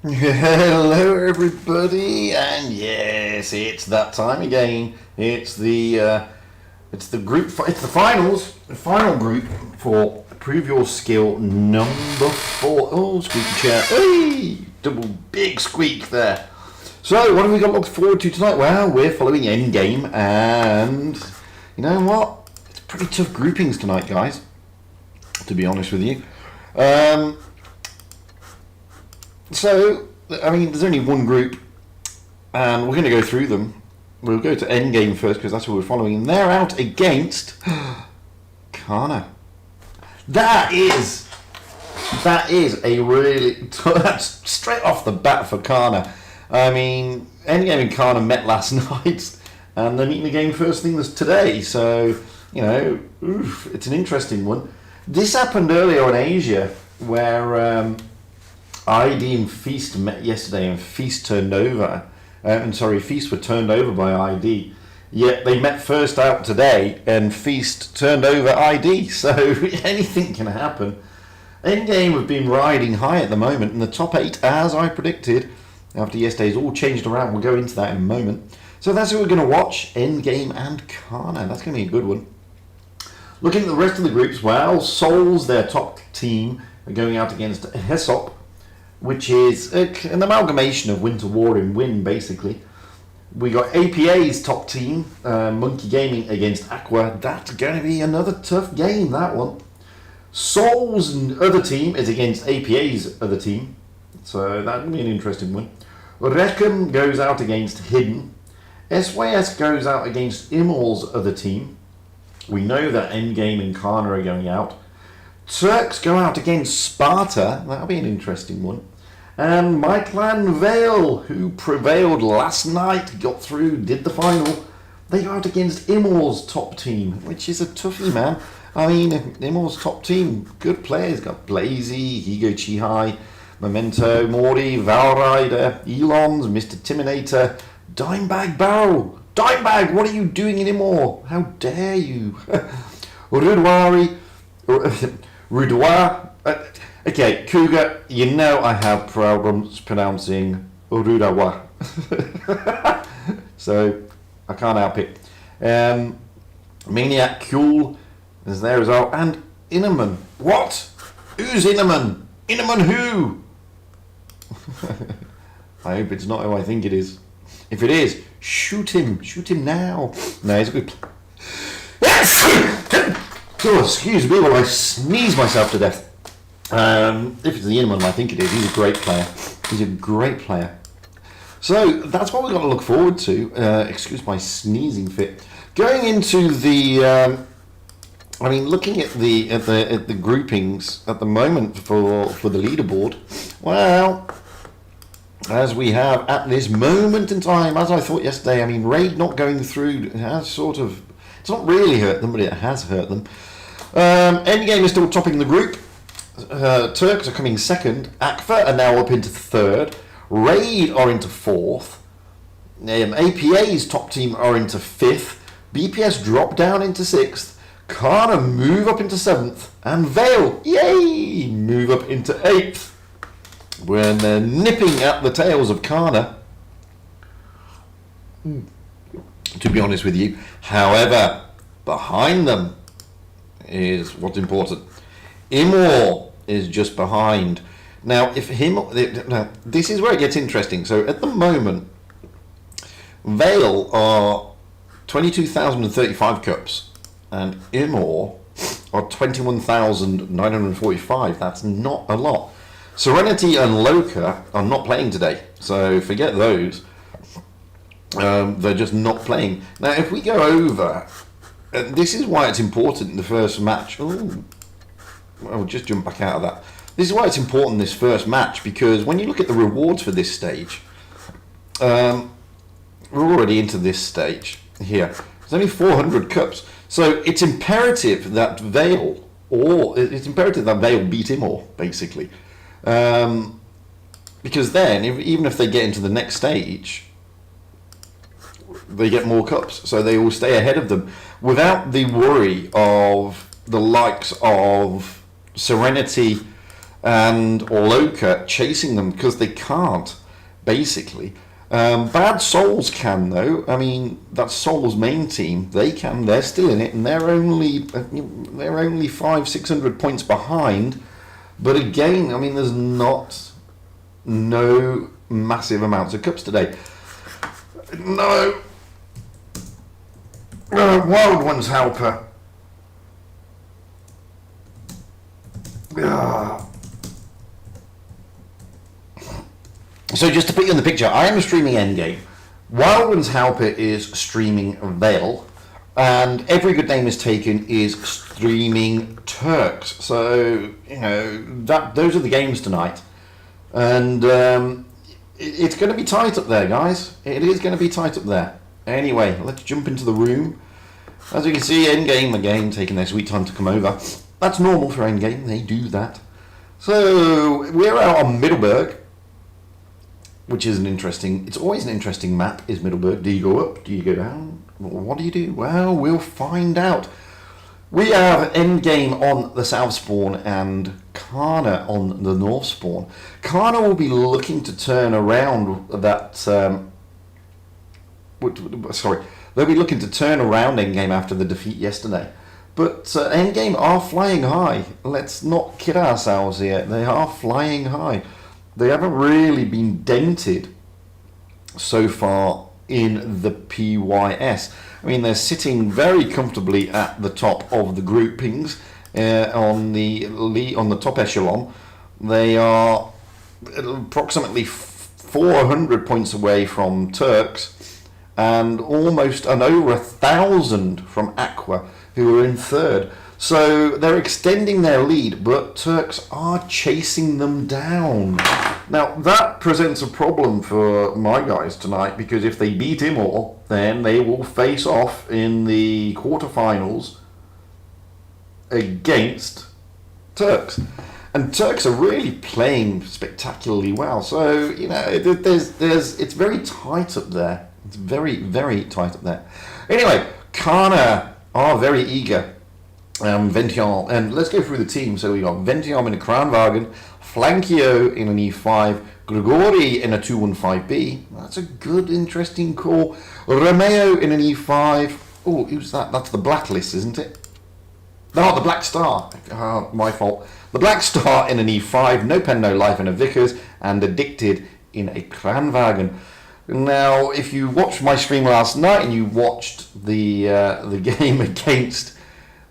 Hello everybody, and yes, it's that time again. It's the final group for Prove Your Skill number 4. Oh, squeaky chair. Hey, double big squeak there. So, what have we got to look forward to tonight? Well, we're following Endgame, and you know what? It's pretty tough groupings tonight, guys, to be honest with you. So, I mean, there's only one group, and we're going to go through them. We'll go to Endgame first, because that's what we're following, and they're out against Khana. That is a really... that's straight off the bat for Khana. I mean, Endgame and Khana met last night, and they're meeting again first thing today, so, you know, it's an interesting one. This happened earlier in Asia, where... ID and Feast met yesterday, and Feast turned over. Feast were turned over by ID. Yet they met first out today, and Feast turned over ID. So anything can happen. Endgame have been riding high at the moment in the top 8, as I predicted. After yesterday's all changed around, we'll go into that in a moment. So that's who we're going to watch: Endgame and Khana. That's going to be a good one. Looking at the rest of the groups, well, Souls, their top team, are going out against Hesop, which is an amalgamation of Winter War in Win, basically. We got APA's top team, Monkey Gaming against Aqua. That's going to be another tough game, that one. Soul's other team is against APA's other team, so that'll be an interesting one. Reckham goes out against Hidden. SYS goes out against Immor's other team. We know that Endgame and Khana are going out. Turks go out against Sparta. That'll be an interesting one. And my clan Vale, who prevailed last night, got through, did the final. They go out against Immor's top team, which is a toughie, man. I mean, Immor's top team, good players. Got Blazy, Higo Chihai, Memento, Mori, Valrider, Elons, Mr. Timinator, Dimebag Barrel. Dimebag, what are you doing in Immor? How dare you? Rudoir. Okay, Cougar, you know I have problems pronouncing Urudawa. So, I can't help it. Maniac Cool is there as well. And Innerman. What? Who's Innerman? Innerman who? I hope it's not who I think it is. If it is, shoot him. Shoot him now. No, he's a good player. Oh, excuse me while I sneeze myself to death. If it's the Inman, I think it is. He's a great player. He's a great player. So that's what we've got to look forward to. Excuse my sneezing fit. Going into the, looking at the groupings at the moment for the leaderboard. Well, as we have at this moment in time, as I thought yesterday, I mean, Raid not going through has sort of. It's not really hurt them, but it has hurt them. Endgame is still topping the group. Turks are coming second. Aqua are now up into third. Raid are into fourth. APA's top team are into fifth. BPS drop down into sixth. Khana move up into seventh. And Vale, yay, move up into eighth. When they're nipping at the tails of Khana, to be honest with you. However, behind them is what's important. Immor is just behind. Now, this is where it gets interesting. So at the moment, Vale are 22,035 cups, and Immor are 21,945. That's not a lot. Serenity and Loka are not playing today, so forget those. They're just not playing. Now, if we go over, this is why it's important in the first match. Oh, I'll just jump back out of that. This is why it's important this first match, because when you look at the rewards for this stage, we're already into this stage here. There's only 400 cups, so it's imperative that Vale beat Immor, basically, because then even if they get into the next stage, they get more cups, so they will stay ahead of them without the worry of the likes of Serenity and Loka chasing them because they can't, basically. Bad Souls can, though. I mean, that's Souls' main team. They can. They're still in it, and they're only 500-600 points behind. But again, I mean, there's no massive amounts of cups today. No. Wild One's helper. So just to put you in the picture, I am streaming Endgame. Wild One's helper is streaming Veil, and Every Good Name Is Taken is streaming Turks. So those are the games tonight, and it's going to be tight up there, guys. It is going to be tight up there. Anyway, let's jump into the room. As you can see, Endgame again taking their sweet time to come over. That's normal for Endgame. They do that. So we're out on Middleburg, which is it's always an interesting map, is Middleburg. Do you go up? Do you go down? What do you do? Well, we'll find out. We have Endgame on the south spawn and Khana on the north spawn. Khana will be looking to turn around that... they'll be looking to turn around Endgame after the defeat yesterday. But Endgame are flying high. Let's not kid ourselves here. They are flying high. They haven't really been dented so far in the PYS. I mean, they're sitting very comfortably at the top of the groupings on the top echelon. They are approximately 400 points away from Turks and over 1,000 from Aqua, who are in third. So they're extending their lead, but Turks are chasing them down. Now, that presents a problem for my guys tonight, because if they beat Immor, then they will face off in the quarterfinals against Turks. And Turks are really playing spectacularly well. So, it's very tight up there. It's very, very tight up there. Anyway, Khana are very eager. Ventian, and let's go through the team. So we got Ventian in a Kranwagen, Flankio in an E5, Grigori in a 215B. That's a good, interesting call. Romeo in an E5. Oh, who's that? That's the Blacklist, isn't it? No, the Black Star. My fault. The Black Star in an E5, No Pen No Life in a Vickers, and Addicted in a Kranwagen. Now, if you watched my stream last night and you watched the game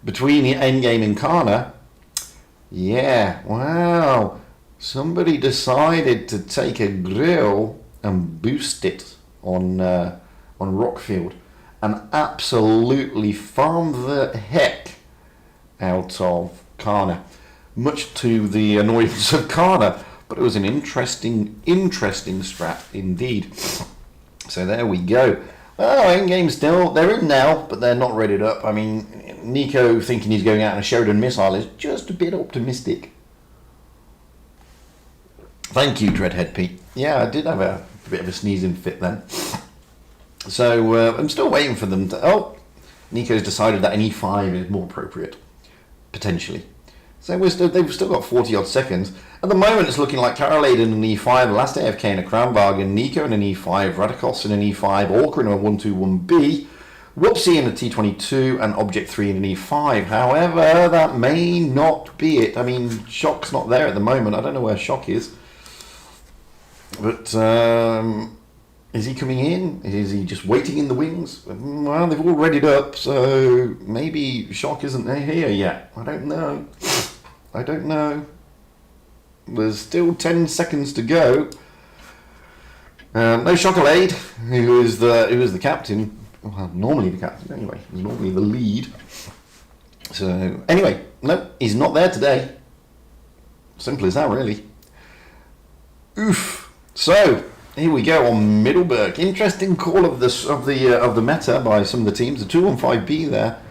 between Endgame and Khana, yeah, wow, somebody decided to take a grill and boost it on Rockfield and absolutely farm the heck out of Khana, much to the annoyance of Khana. But it was an interesting strat indeed. So there we go. Oh, Endgame still, they're in now, but they're not readied up. I mean, Nico thinking he's going out in a Sheridan missile is just a bit optimistic. Thank you, Dreadhead Pete. Yeah, I did have a bit of a sneezing fit then. So I'm still waiting for them to... Oh, Nico's decided that an E5 is more appropriate, potentially. So they've still got 40 odd seconds. At the moment, it's looking like Carolade in an E5, last AFK in a Kranwagen, Nico in an E5, Radikos in an E5, Orca in a 121B, Whoopsie in a T22, and Object 3 in an E5. However, that may not be it. I mean, Shock's not there at the moment. I don't know where Shock is. But is he coming in? Is he just waiting in the wings? Well, they've all readied up, so maybe Shock isn't here yet. I don't know. There's still 10 seconds to go. No Chocolade, who is the captain. Well, normally the captain anyway. He's normally the lead. So anyway, no, he's not there today. Simple as that, really. Oof. So here we go on Middleburg. Interesting call of the meta by some of the teams. The 215B there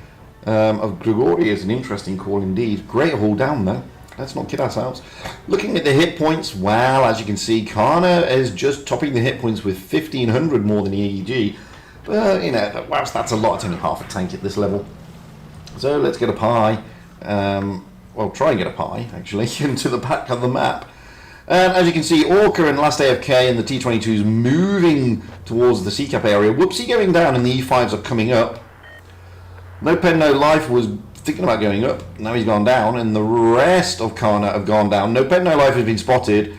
of Grigori is an interesting call indeed. Great haul down though. Let's not kid ourselves. Looking at the hit points, well, as you can see, Khana is just topping the hit points with 1,500 more than EEG. But, whilst that's a lot, it's only half a tank at this level. So let's get up high. well, try and get a pie, actually, into the back of the map. And as you can see, Orca and Last AFK and the T-22s moving towards the C-cap area. Whoopsie going down and the E5s are coming up. No Pen No Life was thinking about going up. Now he's gone down, and the rest of Khana have gone down. No Pen No Life has been spotted,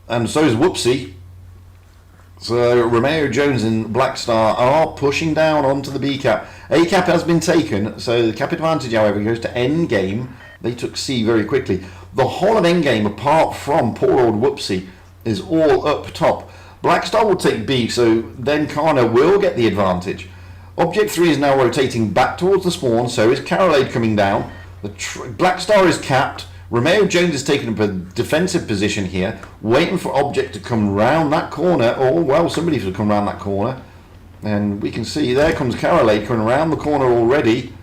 and so is Whoopsie. So Romeo Jones and Black Star are pushing down onto the B-cap. A-cap has been taken, so the cap advantage, however, goes to Endgame. They took C very quickly. The whole of Endgame, apart from poor old Whoopsie, is all up top. Black Star will take B, so then Khana will get the advantage. Object 3 is now rotating back towards the spawn, so is Carolade coming down. Black Star is capped. Romeo Jones is taking up a defensive position here, waiting for Object to come round that corner. Oh, well, somebody's going to come round that corner. And we can see, there comes Carolade coming around the corner already.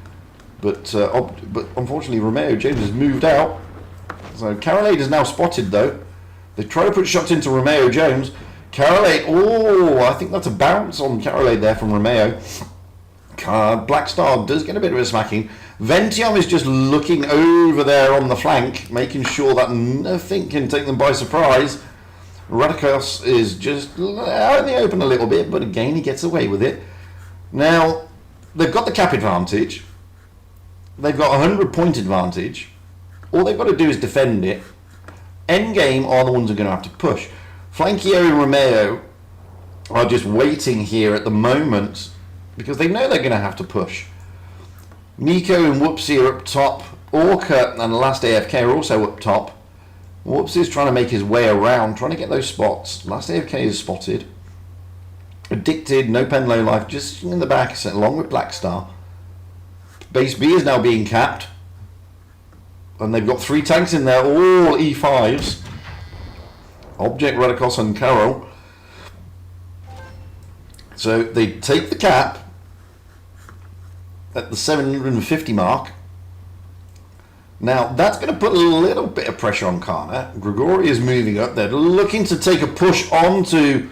But unfortunately, Romeo Jones has moved out. So Carolade is now spotted, though. They try to put shots into Romeo Jones. Carolade, oh, I think that's a bounce on Carolade there from Romeo. Black Star does get a bit of a smacking. Ventium is just looking over there on the flank, making sure that nothing can take them by surprise. Radikos is just out in the open a little bit, but again he gets away with it. Now, they've got the cap advantage. They've got a 100-point advantage. All they've got to do is defend it. Endgame are the ones who are going to have to push. Flankio and Romeo are just waiting here at the moment because they know they're going to have to push. Nico and Whoopsie are up top. Orca and Last AFK are also up top. Whoopsie is trying to make his way around, trying to get those spots. Last AFK is spotted. Addicted, No Pen Low Life, just in the back, along with Black Star. Base B is now being capped. And they've got 3 tanks in there, all E5s. Object, Radikos and Carol. So they take the cap at the 750 mark. Now that's going to put a little bit of pressure on Khana. Grigori is moving up. They're looking to take a push onto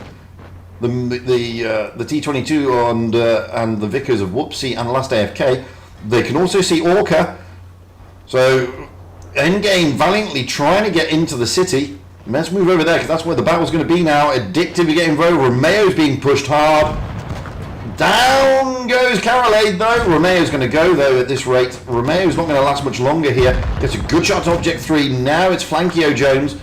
the T-22 and the Vickers of Whoopsie and Last AFK. They can also see Orca. So Endgame valiantly trying to get into the city. Let's move over there because that's where the battle's going to be now. Addictive getting involved. Romeo's being pushed hard. Down goes Carolade though. Romeo's going to go though at this rate. Romeo's not going to last much longer here. Gets a good shot to Object 3. Now it's Flankio Jones.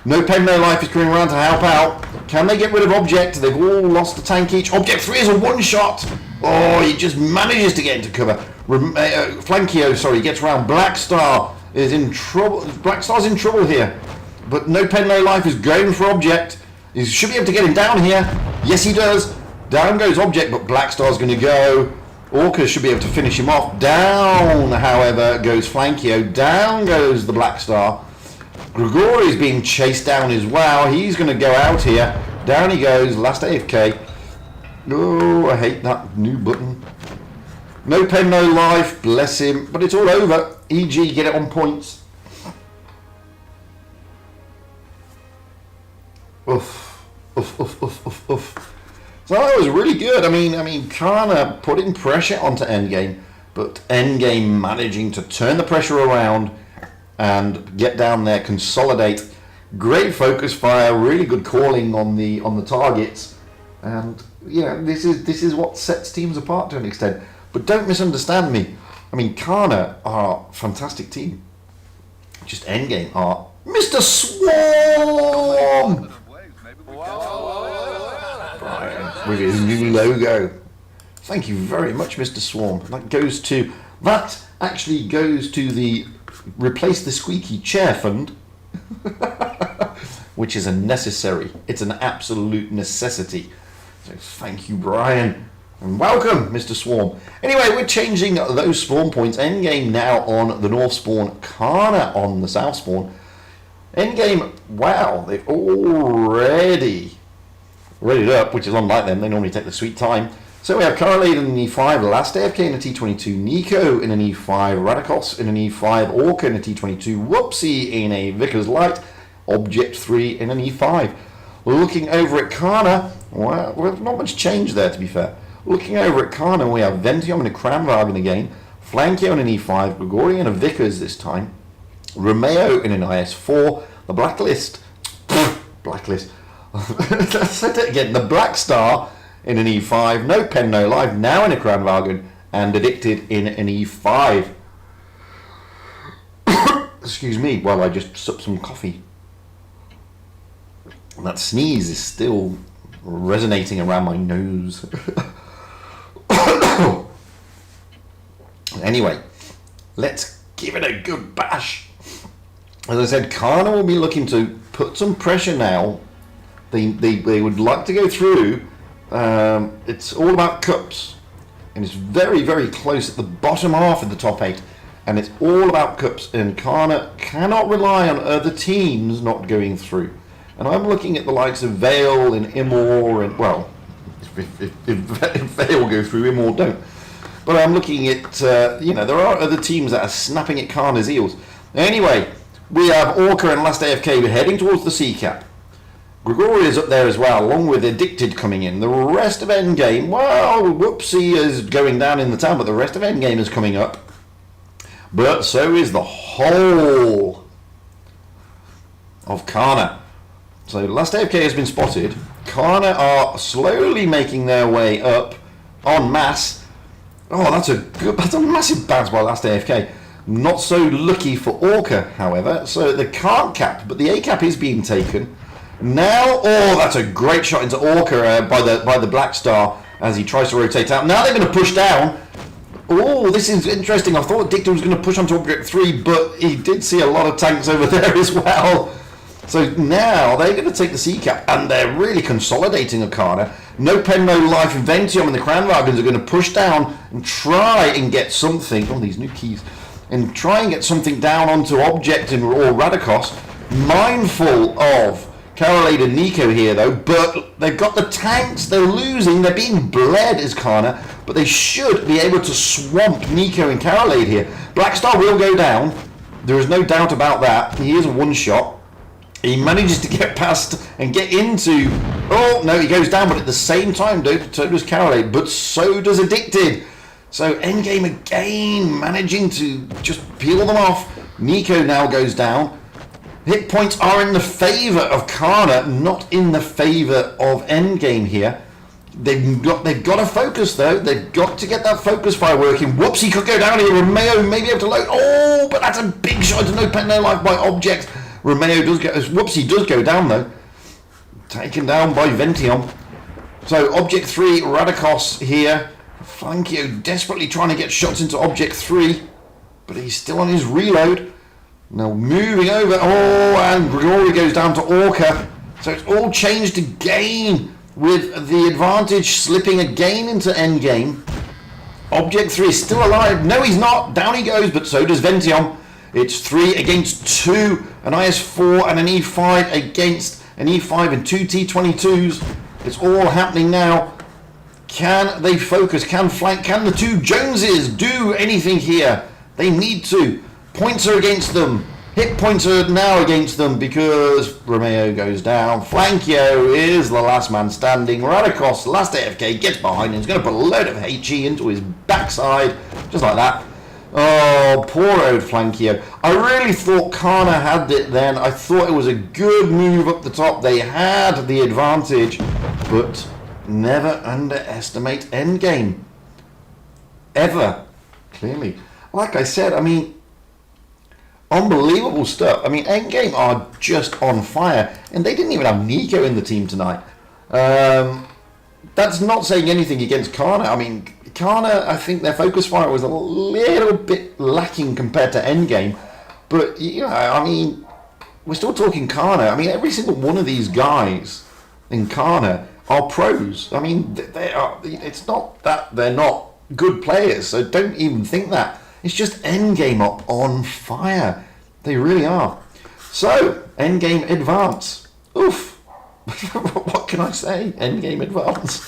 No Pen No Life is coming around to help out. Can they get rid of Object? They've all lost a tank each. Object 3 is a one shot. Oh, he just manages to get into cover. Flankio, sorry, gets around. Black Star is in trouble. Black Star's in trouble here. But No Pen No Life is going for Object. He should be able to get him down here. Yes, he does. Down goes Object, but Black Star's going to go. Orca should be able to finish him off. Down, however, goes Flankio. Down goes the Black Star. Grigori is being chased down as well. He's going to go out here. Down he goes. Last AFK. Oh, I hate that new button. No Pen No Life. Bless him. But it's all over. EG, get it on points. Oof. Oof, oof, oof, oof, oof. So that was really good. I mean, Khana putting pressure onto Endgame, but Endgame managing to turn the pressure around and get down there, consolidate. Great focus fire, really good calling on the targets, and yeah, this is what sets teams apart to an extent. But don't misunderstand me. I mean, Khana are a fantastic team. Just Endgame are Mr. Swarm. Brian, with his new logo. Thank you very much, Mr. Swarm. That actually goes to the Replace the Squeaky Chair Fund, which is it's an absolute necessity. So thank you, Brian. And welcome, Mr. Swarm. Anyway, we're changing those spawn points. Endgame now on the north spawn, Khana on the south spawn. Endgame, wow, they've already readied up, which is unlike them. They normally take the sweet time. So we have Carolade in an E5, Last AFK in a T-22, Nico in an E5, Radikos in an E5, Orca in a T-22, Whoopsie in a Vickers Light, Object 3 in an E5. Looking over at Khana, well, not much change there to be fair. Looking over at Khana, we have Ventium in a Kramwagen again, Flankio in an E5, Gregorian and Vickers this time, Romeo in an IS4, the Blacklist, Blacklist, I said it again, the Black Star in an E5, No Pen No Life, now in a Kranwagen, and Addicted in an E5. Excuse me while I just sup some coffee. That sneeze is still resonating around my nose. Anyway, let's give it a good bash. As I said, Khana will be looking to put some pressure now. They would like to go through. It's all about cups, and it's very, very close at the bottom half of the top 8, and it's all about cups, and Khana cannot rely on other teams not going through. And I'm looking at the likes of Vale and Immor, and well, if Vale go through, Immor don't. But I'm looking at, there are other teams that are snapping at Khana's heels. Anyway, we have Orca and Last AFK heading towards the C cap. Gregory is up there as well, along with Addicted coming in. The rest of Endgame, well, Whoopsie is going down in the town, but the rest of Endgame is coming up. But so is the whole of Khana. So Last AFK has been spotted. Khana are slowly making their way up en masse. Oh, that's a massive bounce by Last AFK. Not so lucky for Orca, however. So they can't cap, but the A cap is being taken. Now, oh, that's a great shot into Orca by the Black Star as he tries to rotate out. Now they're going to push down. Oh, this is interesting. I thought Dictor was going to push onto Object 3, but he did see a lot of tanks over there as well. So now they're going to take the C cap, and they're really consolidating Khana. No Pen, No Life, and Ventium and the Kranwagens are going to push down and try and get something. Oh, these new keys. And try and get something down onto Object or Radikos. Mindful of Karolade and Nico here, though, but they've got the tanks. They're losing. They're being bled as Khana, but they should be able to swamp Nico and Karolade here. Blackstar will go down. There is no doubt about that. He is a one-shot. He manages to get past and get into... Oh, no, he goes down, but at the same time, so does Karolade, but so does Addicted. So Endgame again, managing to just peel them off. Nico now goes down. Hit points are in the favour of Khana, not in the favour of Endgame here. They've got to focus, though. They've got to get that focus fire working. Whoops, he could go down here. Romeo may be able to load. Oh, but that's a big shot to No Pen No Life by Objects. Romeo does get... Whoopsie does go down, though. Taken down by Ventium. So, Object 3, Radikos here. Flankio desperately trying to get shots into Object 3. But he's still on his reload. Now, moving over. Oh, and Grigori goes down to Orca. So, it's all changed again, with the advantage slipping again into Endgame. Object 3 is still alive. No, he's not. Down he goes, but so does Ventium. It's 3 against 2, an IS4 and an E5 against an E5 and 2 T22s. It's all happening now. Can they focus? Can flank? Can the two Joneses do anything here? They need to. Points are against them. Hit points are now against them because Romeo goes down. Flankio is the last man standing. Radikos, Last AFK, gets behind him. He's going to put a load of HE into his backside, just like that. Oh, poor old Flankio. I really thought Khana had it then. I thought it was a good move up the top. They had the advantage, but never underestimate Endgame. Ever. Clearly. Like I said, I mean, unbelievable stuff. I mean, Endgame are just on fire, and they didn't even have Nico in the team tonight. That's not saying anything against Khana. I mean, Khana, I think their focus fire was a little bit lacking compared to Endgame. But, you know, I mean, we're still talking Khana. I mean, every single one of these guys in Khana are pros. I mean, they are. It's not that they're not good players, so don't even think that. It's just Endgame are on fire. They really are. So, Endgame advance. Oof. What can I say? Endgame advance.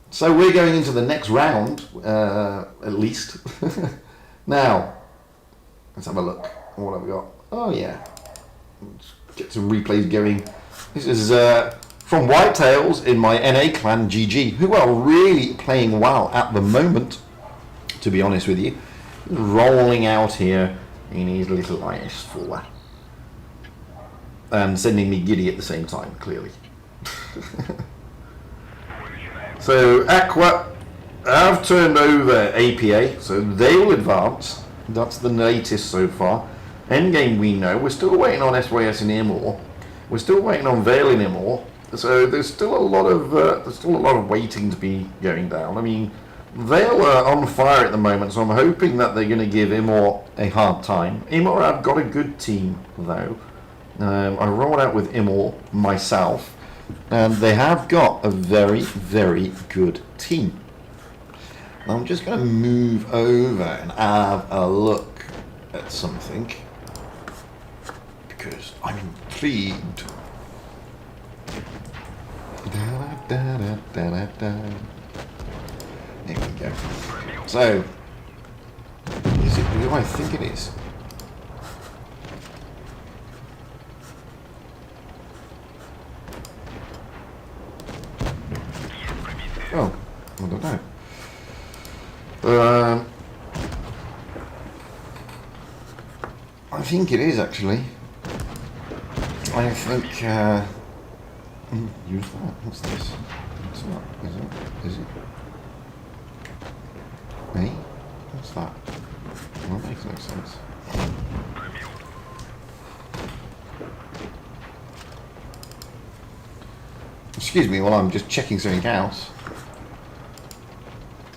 So we're going into the next round, at least. Now, let's have a look. What have we got? Oh yeah. Let's get some replays going. This is from Whitetails in my NA clan, GG, who are really playing well at the moment. to be honest with you. Rolling out here in his little IS4. And sending me giddy at the same time, clearly. So, Aqua have turned over APA, so they will advance. That's the latest so far. Endgame we know. We're still waiting on SYS in Immor. We're still waiting on Vale in Immor. So there's still a lot of waiting to be going down. I mean, Vale are on fire at the moment, so I'm hoping that they're going to give Immor a hard time. Immor have got a good team though. I rolled out with Immor myself, and they have got a very, very good team. I'm just going to move over and have a look at something because I'm intrigued. There we go. So, is it who I think it is? Oh, I don't know. I think it is actually. I think. Use that. What's this? What's that? Is it? Me? What's that? Well, that makes no sense. Excuse me while I'm just checking something else.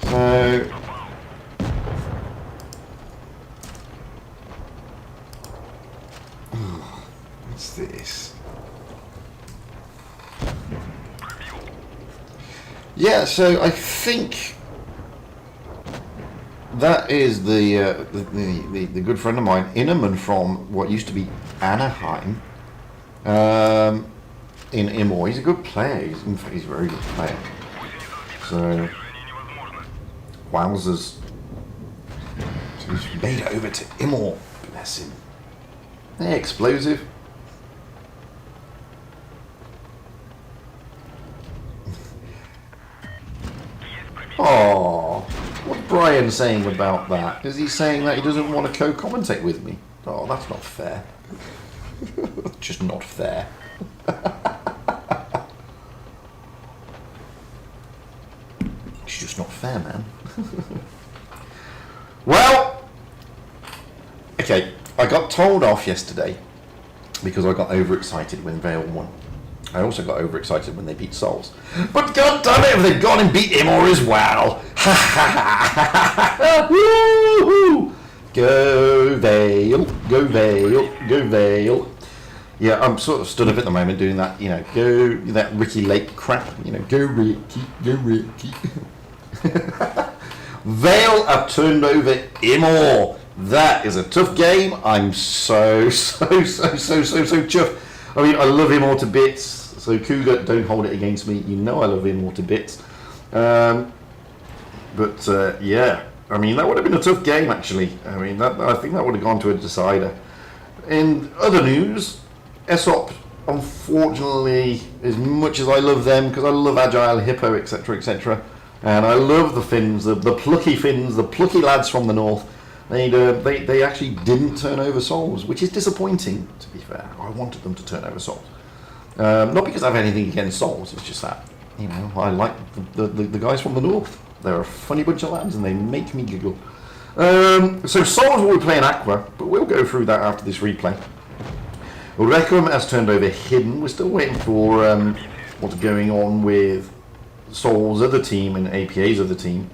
So. What's this? Yeah, so I think that is the good friend of mine, Innerman, from what used to be Anaheim, in Immor. He's a good player. In fact, he's a very good player. So, wowzers. So he's made it over to Immor. Bless him. Hey, explosive. Oh, what's Brian saying about that? Is he saying that he doesn't want to co-commentate with me? Oh, that's not fair. Just not fair. It's just not fair, man. Well, okay, I got told off yesterday because I got overexcited when Vale won. I also got overexcited when they beat Souls. But god damn it, if they've gone and beat Immor as well! Woo-hoo! Go Vale, go Vale, go Vale. Yeah, I'm sort of stood up at the moment doing that, you know, go, that Ricky Lake crap, you know, go Ricky, go Ricky. Vale have turned over Immor. That is a tough game. I'm so chuffed. I mean, I love Immor to bits, so Cougar, don't hold it against me. You know I love Immor to bits. Yeah, I mean, that would have been a tough game, actually. I mean, I think that would have gone to a decider. In other news, Aesop, unfortunately, as much as I love them, because I love Agile, Hippo, etc., etc., and I love the Finns, the plucky lads from the north, they actually didn't turn over Souls, which is disappointing, to be fair. I wanted them to turn over Souls. Not because I have anything against Souls, it's just that, you know, I like the guys from the north. They're a funny bunch of lads and they make me giggle. So Souls will be playing Aqua, but we'll go through that after this replay. Requiem has turned over Hidden. We're still waiting for what's going on with Souls' other team and APA's other team.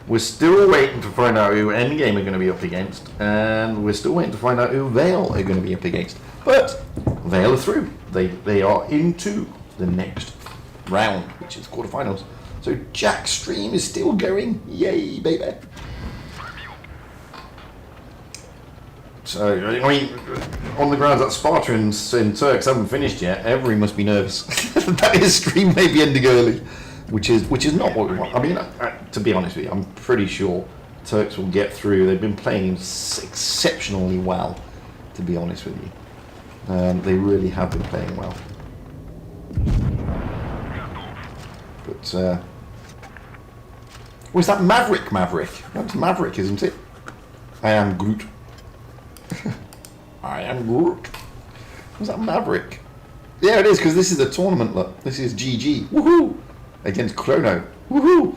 We're still waiting to find out who Endgame are going to be up against, and we're still waiting to find out who Vale are going to be up against. But Vale are through. They are into the next round, which is quarterfinals. So Jack's stream is still going. Yay, baby. So, I mean, on the grounds that Spartans and Turks haven't finished yet, everybody must be nervous that his stream may be ending early, which is not what we want. I mean, to be honest with you, I'm pretty sure Turks will get through. They've been playing exceptionally well, to be honest with you. They really have been playing well. But Or is that Maverick? That's Maverick, isn't it? I am Groot. I am Groot. Was that Maverick? Yeah, it is, because this is a tournament, look. This is GG. Woohoo! Against Chrono. Woohoo!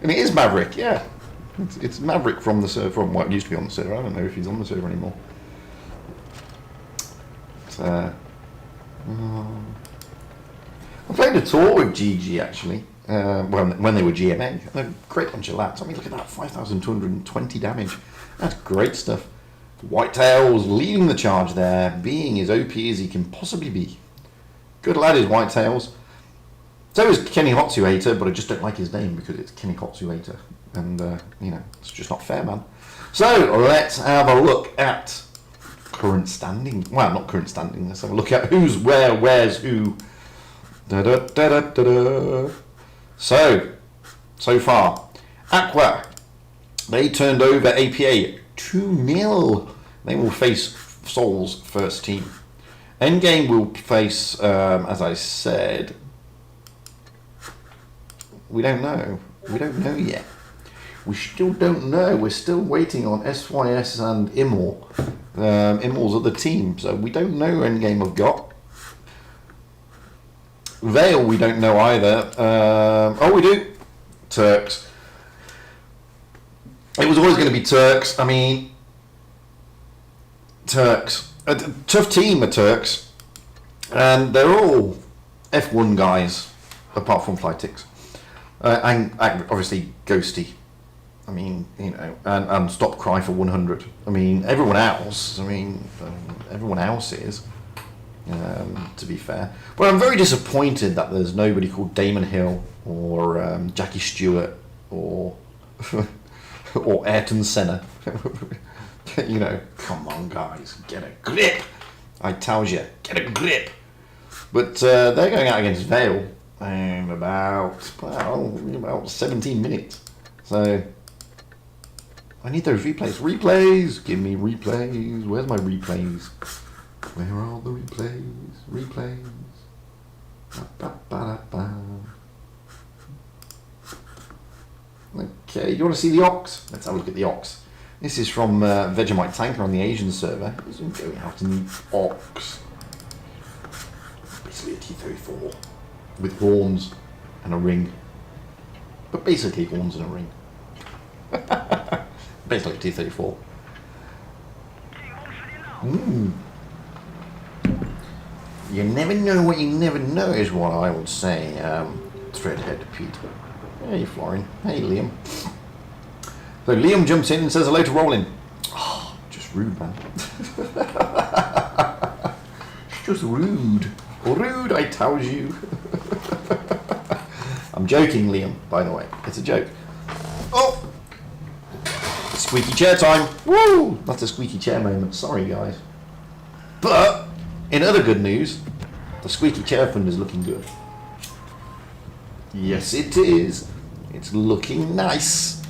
And it is Maverick, yeah. It's Maverick from the server, from what used to be on the server. I don't know if he's on the server anymore. I played a tour with GG, actually. When they were GMA. A great bunch of lads. I mean, look at that, 5,220 damage. That's great stuff. Whitetails leading the charge there, being as OP as he can possibly be. Good lad is Whitetails. So is Kenny Hotsuhater, but I just don't like his name because it's Kenny Hotsuhater. And, you know, it's just not fair, man. So, let's have a look at current standing. Well, not current standing. Let's have a look at who's where, where's who. So far, Aqua, they turned over APA 2-0. They will face Soul's first team. Endgame will face, as I said, we don't know. We don't know yet. We still don't know. We're still waiting on SYS and Immor. Immor's other team, so we don't know who Endgame have got. Vale, we don't know either. Oh, we do. Turks. It was always going to be Turks. I mean, Turks. A tough team, the Turks. And they're all F1 guys, apart from Flytix. And obviously Ghosty. I mean, you know, and Stop Cry for 100. I mean, everyone else is, to be fair. But I'm very disappointed that there's nobody called Damon Hill or Jackie Stewart or or Ayrton Senna. You know, come on, guys, get a grip. I tell you, get a grip. But they're going out against Vale in about 17 minutes. So I need those replays. Replays! Give me replays. Where's my replays? Where are all the replays? Replays. Ba-ba-ba-da-ba. Okay, you want to see the Ox? Let's have a look at the Ox. This is from Vegemite Tanker on the Asian server. He's going out in the Ox. Basically a T-34 with horns and a ring. But basically horns and a ring. Basically T-34. You never know what you never know is what I would say. Threadhead Pete. Hey Florin. Hey Liam. So Liam jumps in and says hello to Rollin. Oh, just rude, man. Just rude. Rude, I tell you. I'm joking, Liam, by the way. It's a joke. Oh! Squeaky chair time. Woo! That's a squeaky chair moment. Sorry, guys. But, in other good news, the squeaky chair fund is looking good. Yes, it is. It's looking nice.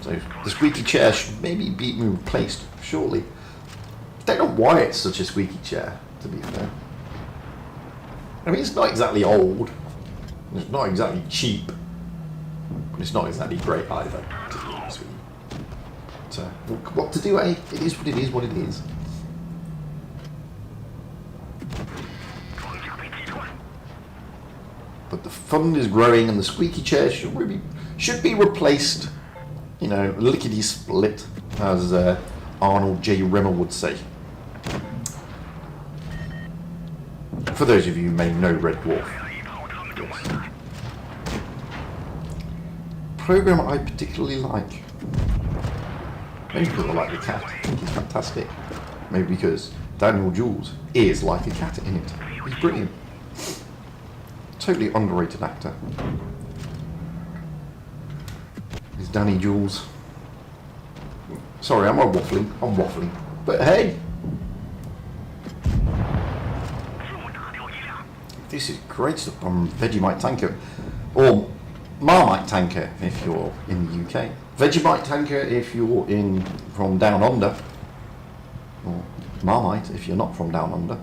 So, the squeaky chair should maybe be replaced shortly. I don't know why it's such a squeaky chair, to be fair. I mean, it's not exactly old. It's not exactly cheap. But it's not exactly great either, to be honest with you. So, what to do, eh? It is what it is, what it is. But the fund is growing and the squeaky chair should be replaced, you know, lickety split, as Arnold J. Rimmer would say. For those of you who may know Red Dwarf. Yes. Program I particularly like. Maybe because I like the cat. I think he's fantastic. Maybe because Daniel Jules is like a cat in it. He's brilliant. Totally underrated actor. Is Danny Jules. Sorry, I'm waffling. But hey! This is great stuff from Vegemite Tanker. Or Marmite Tanker if you're in the UK. Vegemite Tanker if you're from down under. Or Marmite if you're not from down under.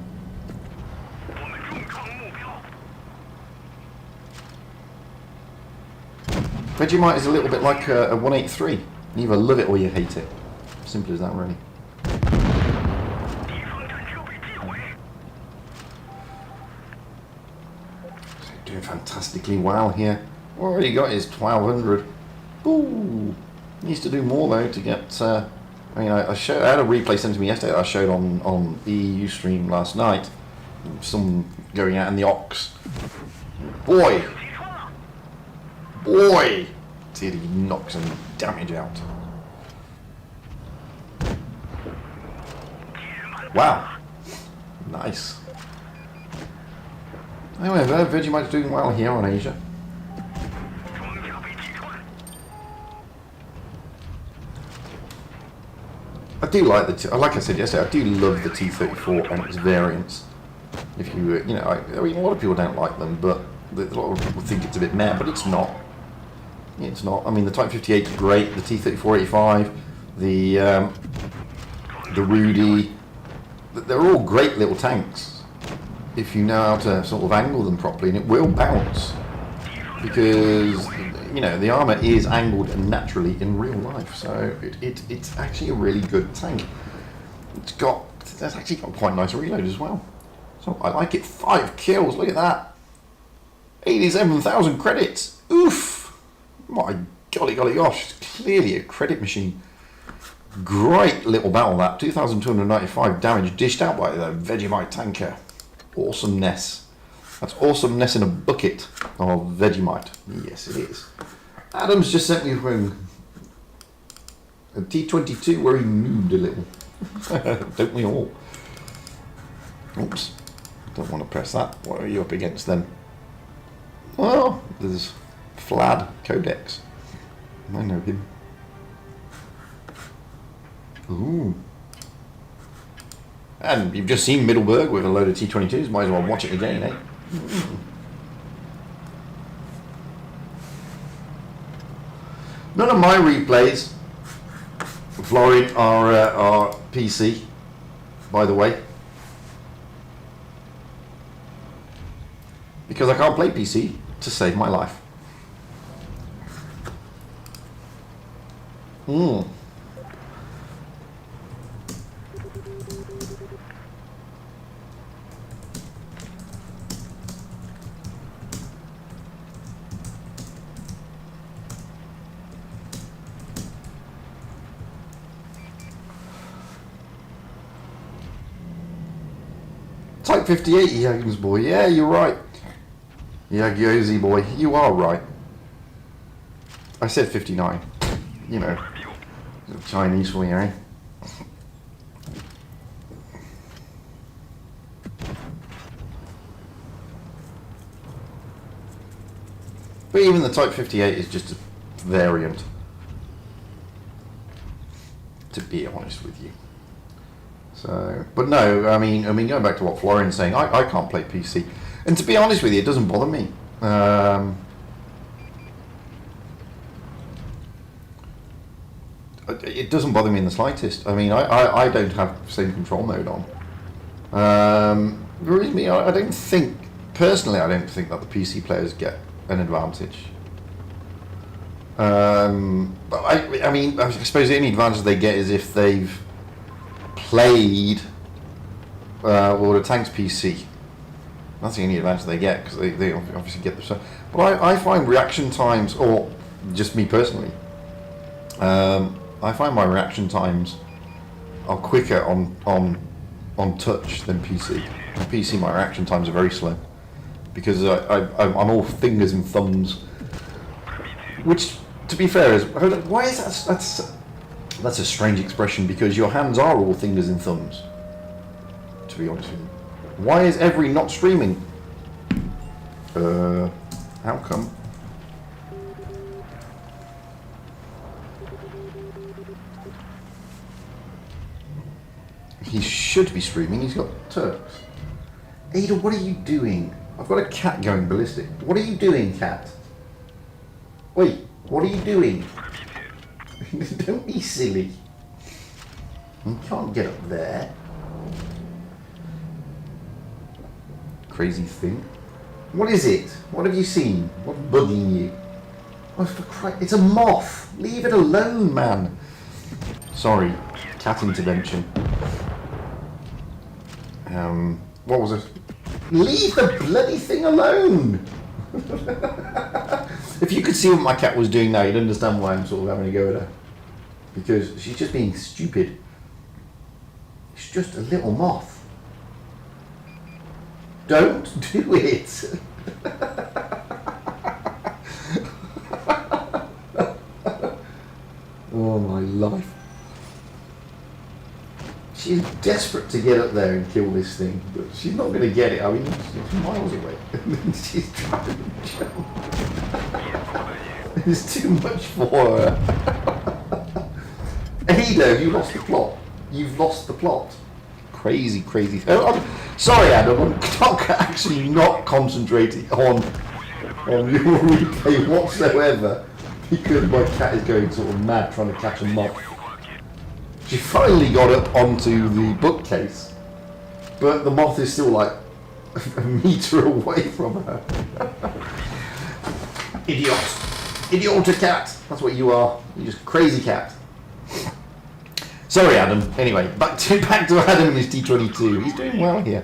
Vegemite is a little bit like a 183. You either love it or you hate it. Simple as that, really. So doing fantastically well here. All he got is 1200. Ooh, needs to do more though to get. I mean, I had a replay sent to me yesterday. I showed on the EU stream last night. Some going out in the Ox. Boy, did he knock some damage out. Wow, nice. However, Vegemite's doing well here on Asia. I do like like I said yesterday, I do love the T-34 and its variants. If you, you know, I mean, a lot of people don't like them, but a lot of people think it's a bit meh, but it's not. It's not. I mean, the Type 58 is great. The T-34-85, the Rudy, they're all great little tanks if you know how to sort of angle them properly, and it will bounce because, you know, the armour is angled naturally in real life, so it's actually a really good tank. That's actually got quite a nice reload as well. So I like it. 5 kills, look at that. 87,000 credits. Oof. My golly gosh, it's clearly a credit machine. Great little battle that. 2,295 damage dished out by the Vegemite tanker. Awesomeness. That's awesomeness in a bucket of Vegemite. Yes, it is. Adam's just sent me home a T-22 where he moved a little. Don't we all? Oops. Don't want to press that. What are you up against then? Well, there's Flad Codex. I know him. Ooh. And you've just seen Middleburg with a load of T-22s. Might as well watch it again, eh? None of my replays, Florid, are PC, by the way. Because I can't play PC to save my life. Type 58, Yags boy. Yeah, you're right. Yagyozi boy, you are right. I said 59. You know, Chinese for you, eh? But even the Type 58 is just a variant, to be honest with you. So, but no, I mean, going back to what Florian's saying, I can't play PC. And to be honest with you, it doesn't bother me. It doesn't bother me in the slightest. I mean, I don't have the same control mode on. Whereas me, I don't think, personally, I don't think that the PC players get an advantage. But I mean, I suppose the only advantage they get is if they've played World of Tanks PC. That's the only advantage they get, because they obviously get the stuff. But I find reaction times, or just me personally, I find my reaction times are quicker on touch than PC. On PC, my reaction times are very slow, because I'm all fingers and thumbs. Which, to be fair, is why is that's a strange expression, because your hands are all fingers and thumbs. To be honest with you. Why is every not streaming? How come? He should be streaming, he's got Turks. Ada, what are you doing? I've got a cat going ballistic. What are you doing, cat? Wait, what are you doing? Don't be silly. You can't get up there. Crazy thing. What is it? What have you seen? What's bugging you? Oh, for Christ, it's a moth. Leave it alone, man. Sorry, cat intervention. What was it? Leave the bloody thing alone. If you could see what my cat was doing now, you'd understand why I'm sort of having a go at her. Because she's just being stupid. It's just a little moth. Don't do it. Oh my life. She's desperate to get up there and kill this thing, but she's not going to get it. I mean, she's miles away. She's trying to jump. It's too much for her. Ada, you lost the plot. You've lost the plot. Crazy, crazy. I'm sorry, Adam. I'm actually not concentrating on your replay whatsoever because my cat is going sort of mad trying to catch a moth. She finally got up onto the bookcase, but the moth is still like a metre away from her. Idiot. Idiota cat. That's what you are. You're just a crazy cat. Sorry, Adam. Anyway, back to Adam and his T22. He's doing well here.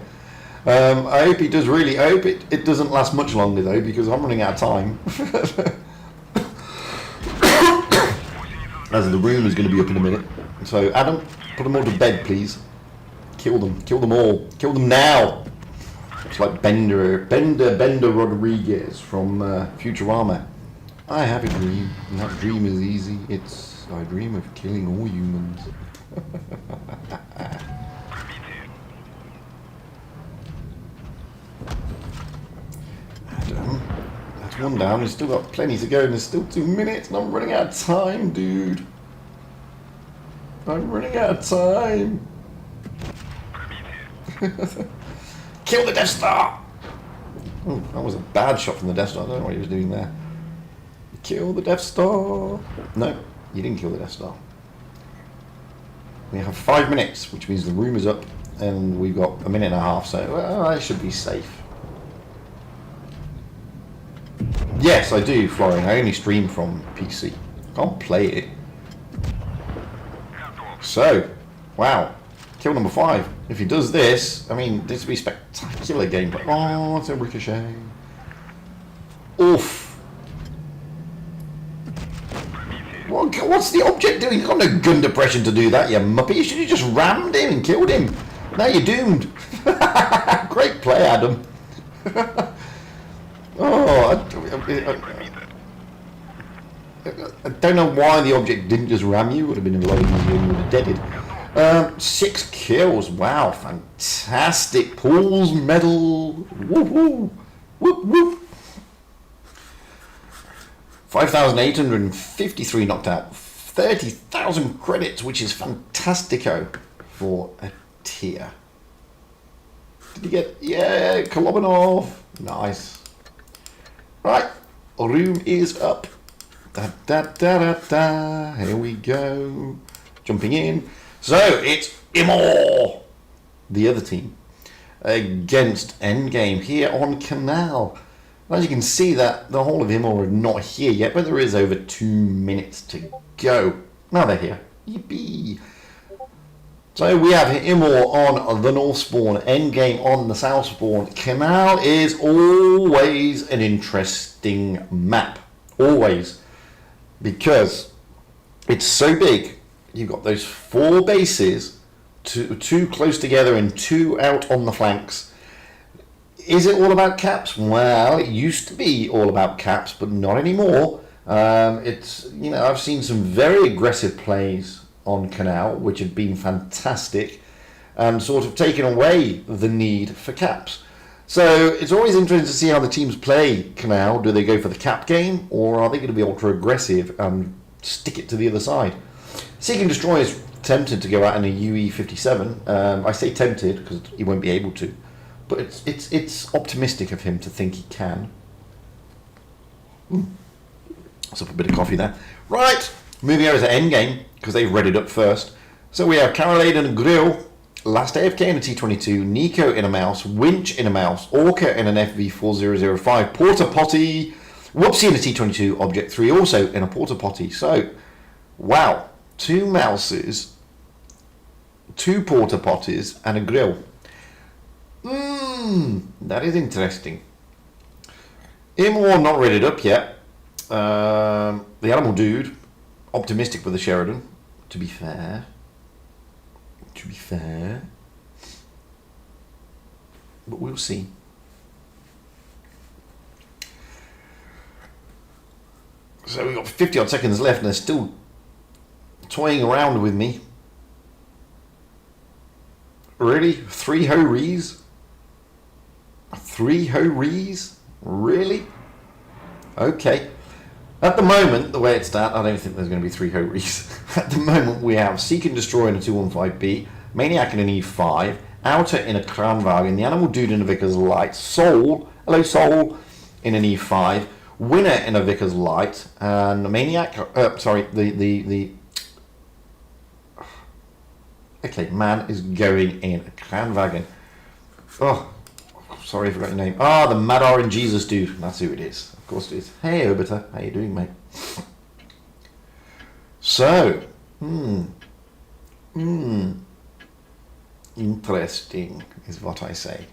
I hope he does really. I hope it doesn't last much longer though, because I'm running out of time. As the room is going to be up in a minute. So, Adam, put them all to bed, please. Kill them. Kill them all. Kill them now. It's like Bender Rodriguez from Futurama. I have a dream, and that dream is easy. I dream of killing all humans. Adam, that's one down. We've still got plenty to go, and there's still 2 minutes, and I'm running out of time, dude. I'm running out of time. Kill the Death Star! Oh, that was a bad shot from the Death Star. I don't know what he was doing there. Kill the Death Star. No, you didn't kill the Death Star. We have 5 minutes, which means the room is up, and we've got a minute and a half, so I should be safe. Yes, I do, Florian. I only stream from PC. I can't play it. So, wow. Kill number 5. If he does this, I mean, this would be spectacular gameplay. Oh, it's a ricochet. Oof. What's the object doing? You've got no gun depression to do that, you muppet. You should have just rammed him and killed him. Now you're doomed. Great play, Adam. Oh, I don't know why the object didn't just ram you. It would have been a lot easier and you would have deaded. 6 kills. Wow, fantastic. Paul's medal. Woohoo. Whoop, whoop. 5,853 knocked out. 30,000 credits, which is fantastico for a tier. Did you get... Yeah, Kolobanov. Nice. Right, room is up. Da, da, da, da, da. Here we go. Jumping in. So, it's Immor, the other team, against Endgame here on Canal. As you can see, that the whole of Immor are not here yet, but there is over 2 minutes to go. Now they're here. Yippee! So we have Immor on the North Spawn, Endgame on the South Spawn. Canal is always an interesting map. Always. Because it's so big. You've got those 4 bases, two close together and 2 out on the flanks. Is it all about caps? Well, it used to be all about caps, but not anymore. It's, you know, I've seen some very aggressive plays on Canal, which have been fantastic, and sort of taken away the need for caps. So it's always interesting to see how the teams play Canal. Do they go for the cap game, or are they going to be ultra aggressive and stick it to the other side? Seek and Destroy is tempted to go out in a UE-57. I say tempted because he won't be able to. But it's optimistic of him to think he can. Let's have a bit of coffee there. Right, moving over to Endgame, because they've read it up first. So we have Caroline and Grill, Last AFK in a T22, Nico in a mouse, Winch in a mouse, Orca in an FV4005, Porta Potty, Whoopsie in a T22, Object 3 also in a porta potty. So, wow, 2 mouses, 2 porta potties and a grill. That is interesting. Immor not rated up yet. The Animal Dude, optimistic with the Sheridan, to be fair. But we'll see. So we've got 50 odd seconds left and they're still toying around with me. Really? 3 ho-rees? 3 ho-rees? Really? Okay. At the moment, the way it's at, I don't think there's going to be 3 ho-rees. At the moment, we have Seek and Destroy in a 215B, Maniac in an E5, Outer in a Kranwagen, the Animal Dude in a Vickers Light, Soul, hello Soul, in an E5, Winner in a Vickers Light, and Maniac, okay, Man is going in a Kranwagen. Oh, sorry, I forgot your name. The Madar and Jesus Dude, that's who it is. Of course it is. Hey, Obiter, how you doing, mate? So, interesting is what I say.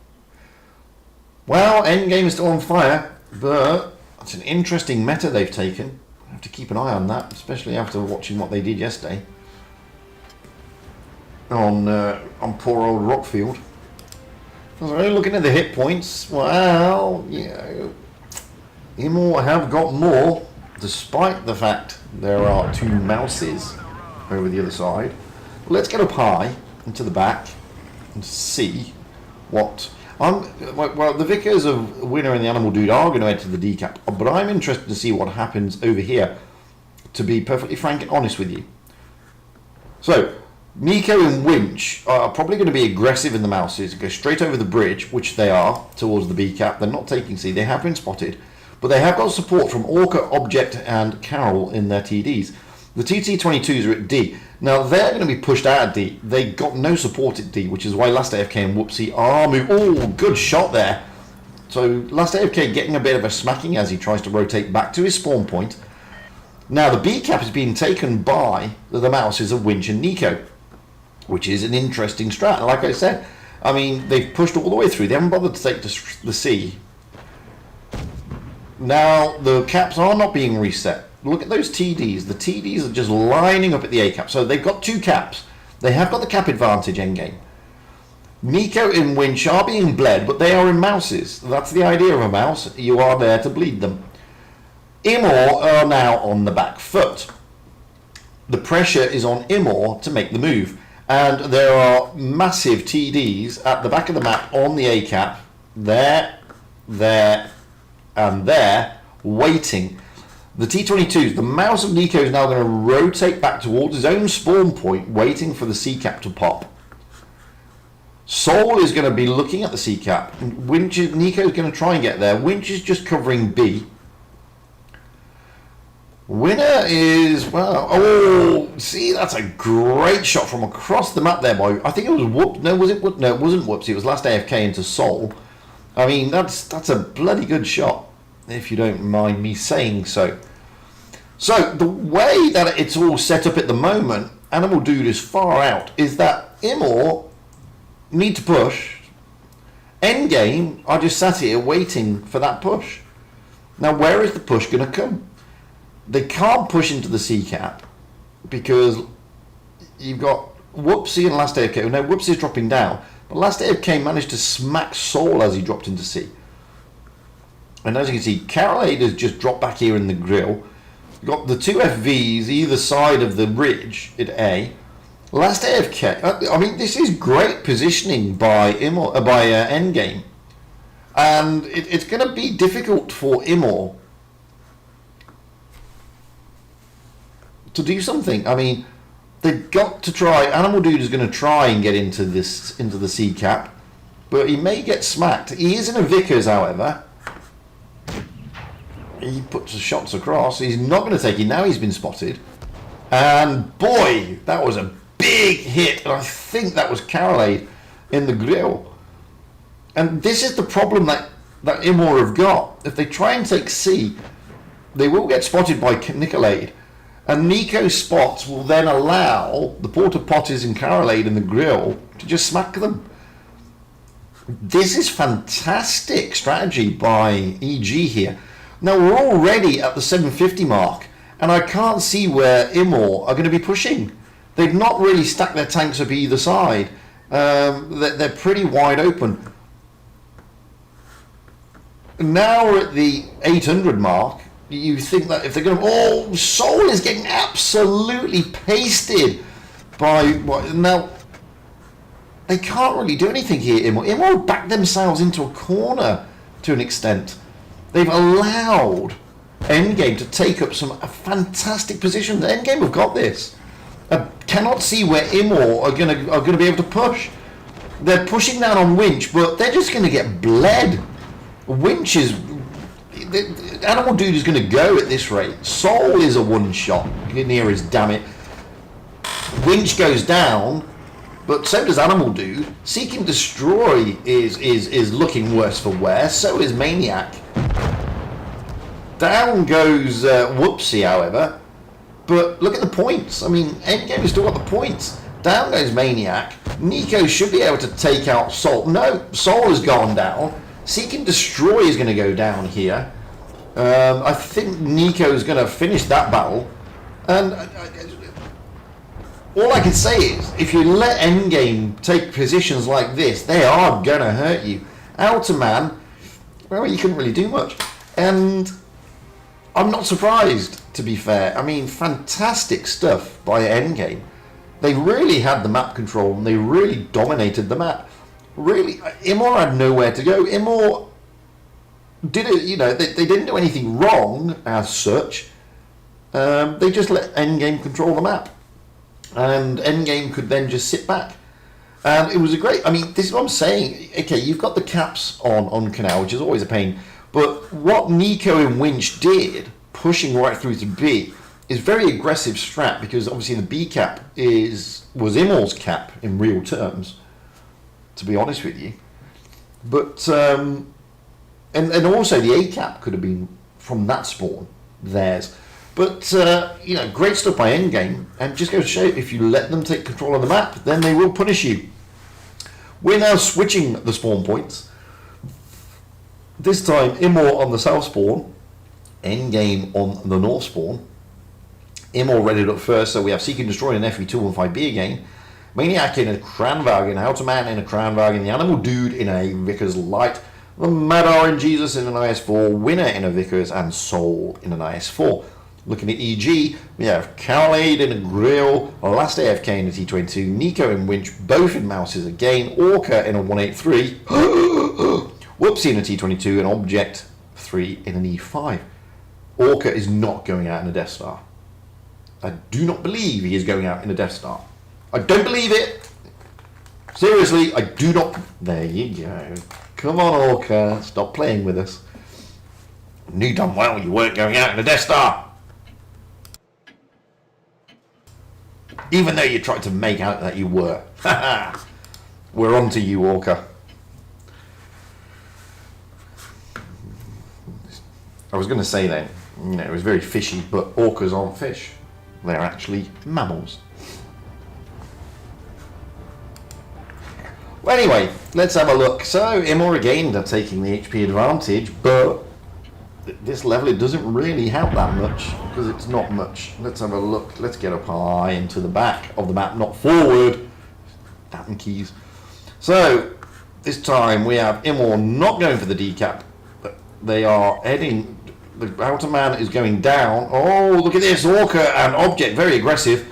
Well, Endgame is still on fire, but it's an interesting meta they've taken. I have to keep an eye on that, especially after watching what they did yesterday on poor old Rockfield. So looking at the hit points, well, you know, Immor have got more, despite the fact there are 2 mouses over the other side. Let's get up high into the back and see what... well, the Vickers of Winner and the Animal Dude are going to enter the decap, but I'm interested to see what happens over here, to be perfectly frank and honest with you. So, Nico and Winch are probably going to be aggressive in the mouses, go straight over the bridge, which they are, towards the B cap. They're not taking C, they have been spotted, but they have got support from Orca, Object and Carol in their TDs. The TT22s are at D. Now they're going to be pushed out at D. They got no support at D, which is why Last AFK and Whoopsie are moving. Oh, good shot there. So Last AFK getting a bit of a smacking as he tries to rotate back to his spawn point. Now the B cap is being taken by the mouses of Winch and Nico, which is an interesting strat. Like I said, I mean, they've pushed all the way through. They haven't bothered to take the C. Now, the caps are not being reset. Look at those TDs. The TDs are just lining up at the A cap. So they've got 2 caps. They have got the cap advantage endgame. Nico and Winch are being bled, but they are in mouses. That's the idea of a mouse. You are there to bleed them. Immor are now on the back foot. The pressure is on Immor to make the move. And there are massive TDs at the back of the map on the A cap. There, and there, waiting. The T22s, the mouse of Nico is now going to rotate back towards his own spawn point, waiting for the C cap to pop. Soul is going to be looking at the C cap. Nico is going to try and get there. Winch is just covering B. Winner is, well, oh, see, that's a great shot from across the map there, boy. I think it was Whoop. No, was it? No, it wasn't Whoopsie. It was Last AFK into Soul. I mean, that's a bloody good shot, if you don't mind me saying so. So the way that it's all set up at the moment, Animal Dude is far out, is that Immor need to push. Endgame, I just sat here waiting for that push. Now, where is the push going to come? They can't push into the C cap because you've got Whoopsie and Last AFK. No, Whoopsie's dropping down, but Last AFK managed to smack Soul as he dropped into C. And as you can see, Carol has just dropped back here in the grill. You've got the 2 FVs either side of the ridge at A. Last AFK. I mean, this is great positioning by Endgame, and it's going to be difficult for Immor to do something. I mean, they've got to try. Animal Dude is going to try and get into the C cap, but he may get smacked. He is in a Vickers, however. He puts the shots across. He's not going to take it now. He's been spotted, and boy, that was a big hit. And I think that was Carolade in the grill. And this is the problem that Immor have got. If they try and take C, they will get spotted by Nicolade. And Nico's spots will then allow the Porta Potties and Carolade and the Grill to just smack them. This is fantastic strategy by EG here. Now we're already at the 750 mark, and I can't see where Immor are going to be pushing. They've not really stacked their tanks up either side. They're pretty wide open. Now we're at the 800 mark. You think that if they're going to... Oh, Soul is getting absolutely pasted by... Now, they can't really do anything here, Immor. Immor backed themselves into a corner to an extent. They've allowed Endgame to take up some fantastic positions. Endgame have got this. I cannot see where Immor are going to be able to push. They're pushing down on Winch, but they're just going to get bled. Winch is... Animal Dude is going to go at this rate. Soul is a one-shot. Near his damn it. Winch goes down, but so does Animal Dude. Seek and Destroy is looking worse for wear. So is Maniac. Down goes Whoopsie, however. But look at the points. I mean, Endgame has still got the points. Down goes Maniac. Nico should be able to take out Soul. No, Soul has gone down. Seek and Destroy is going to go down here. I think Nico is going to finish that battle. And all I can say is, if you let Endgame take positions like this, they are going to hurt you. Outerman, well, you couldn't really do much. And I'm not surprised, to be fair. I mean, fantastic stuff by Endgame. They really had the map control, and they really dominated the map. Really, Immor had nowhere to go. Immor did it, you know, they didn't do anything wrong as such. They just let Endgame control the map. And Endgame could then just sit back. And it was a great, I mean, this is what I'm saying. Okay, you've got the caps on Khana, which is always a pain. But what Nico and Winch did, pushing right through to B, is very aggressive strat, because obviously the B cap was Immor's cap in real terms, to be honest with you. But and also the A cap could have been from that spawn, theirs. But you know, great stuff by Endgame, and just goes to show, if you let them take control of the map, then they will punish you. We're now switching the spawn points. This time Immor on the south spawn, Endgame on the north spawn. Immor readied up first, so we have Seek and Destroy in FV215B again. Maniac in a Kranwagen, Outerman in a Kranwagen, the Animal Dude in a Vickers Light, the Madar and Jesus in an IS4, Winner in a Vickers, and Soul in an IS4. Looking at EG, we have Carolade in a Grill, Last AFK in a T22, Nico and Winch both in Mouses again, Orca in a 183, Whoopsie in a T22, and Object 3 in an E5. Orca is not going out in a Death Star. I do not believe he is going out in a Death Star. I don't believe it. Seriously, I do not. There you go. Come on, Orca. Stop playing with us. Knew damn well you weren't going out in a Death Star. Even though you tried to make out that you were. We're on to you, Orca. I was going to say then, you know, it was very fishy, but orcas aren't fish. They're actually mammals. Well, anyway, let's have a look. So, Immor again, they're taking the HP advantage, but this level, it doesn't really help that much, because it's not much. Let's have a look. Let's get up high into the back of the map, not forward. Damn keys. So, this time we have Immor not going for the decap, but they are heading... The outer man is going down. Oh, look at this. Orca and Object, very aggressive.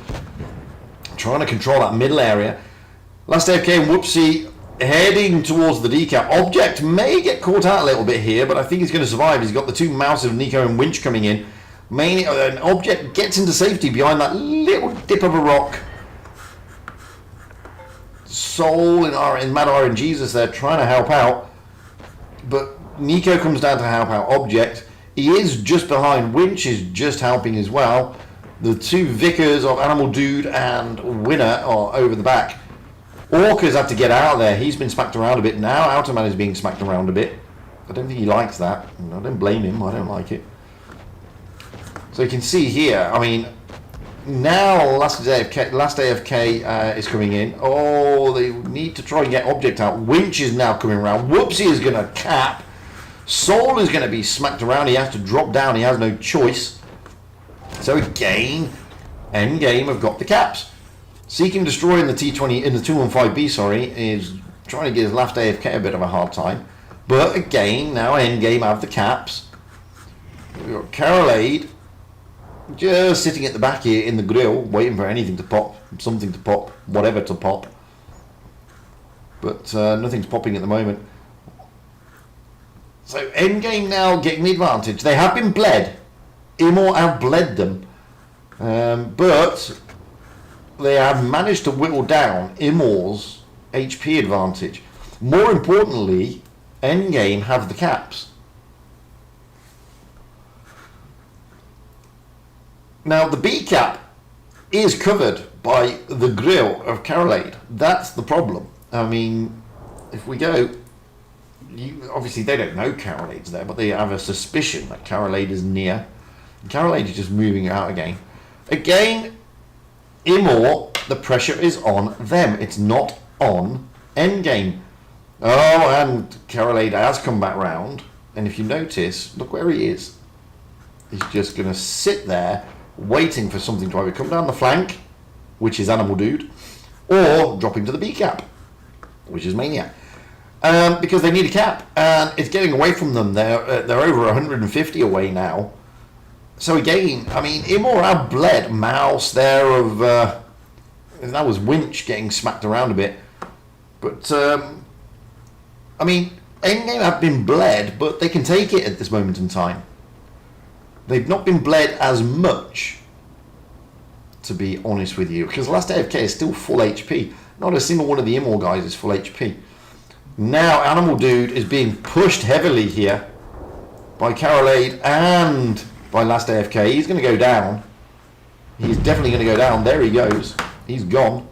Trying to control that middle area. Last AFK and Whoopsie heading towards the decap. Object may get caught out a little bit here, but I think he's going to survive. He's got the two Mouses of Nico and Winch coming in. Mainly, an Object gets into safety behind that little dip of a rock. Soul in Madar and Jesus there trying to help out. But Nico comes down to help out Object. He is just behind. Winch is just helping as well. The two Vickers of Animal Dude and Winner are over the back. Orca's had to get out of there. He's been smacked around a bit now. Outerman is being smacked around a bit. I don't think he likes that. I don't blame him. I don't like it. So you can see here, I mean, now last AFK is coming in. Oh, they need to try and get object out. Winch is now coming around. Whoopsie is going to cap. Soul is going to be smacked around. He has to drop down. He has no choice. So again, Endgame have got the caps. Seek and Destroy in the T20 in the 215B, sorry, is trying to give his last AFK a bit of a hard time. But again, now Endgame have the caps. We've got Carolade just sitting at the back here in the grill, waiting for anything to pop, something to pop, whatever to pop. But nothing's popping at the moment. So Endgame now getting the advantage. They have been bled. Immor outbled them. But they have managed to whittle down Immor's HP advantage. More importantly, Endgame have the caps. Now the B cap is covered by the grill of Carolade. That's the problem. I mean, if we go, obviously they don't know Carolade's there, but they have a suspicion that Carolade is near. And Carolade is just moving out again. Again, Immor, the pressure is on them. It's not on Endgame. Oh, and Carolade has come back round. And if you notice, look where he is. He's just going to sit there, waiting for something to either come down the flank, which is Animal Dude, or drop him to the B cap, which is Maniac. Because they need a cap, and it's getting away from them. They're over 150 away now. So again, I mean, Immor outbled Mouse there of that was Winch getting smacked around a bit. But I mean, Endgame have been bled, but they can take it at this moment in time. They've not been bled as much, to be honest with you, because last AFK is still full HP. Not a single one of the Immor guys is full HP. Now Animal Dude is being pushed heavily here by Carolade and by last AFK. He's going to go down. He's definitely going to go down. There he goes. He's gone.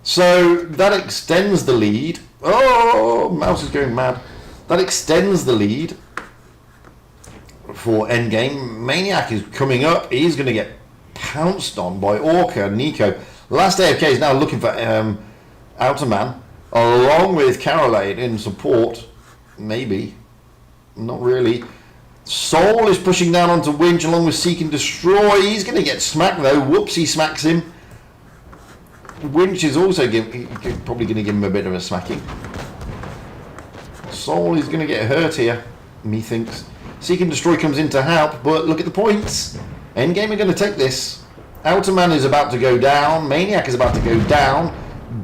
So that extends the lead. Oh, Mouse is going mad. That extends the lead for Endgame. Maniac is coming up. He's going to get pounced on by Orca and Nico. Last AFK is now looking for Outer Man, along with Carolade in support. Maybe. Not really. Soul is pushing down onto Winch along with Seek and Destroy. He's going to get smacked though. Whoopsie smacks him. Winch is also probably going to give him a bit of a smacking. Soul is going to get hurt here, methinks. Seek and Destroy comes in to help, but look at the points. Endgame are going to take this. Outer Man is about to go down. Maniac is about to go down.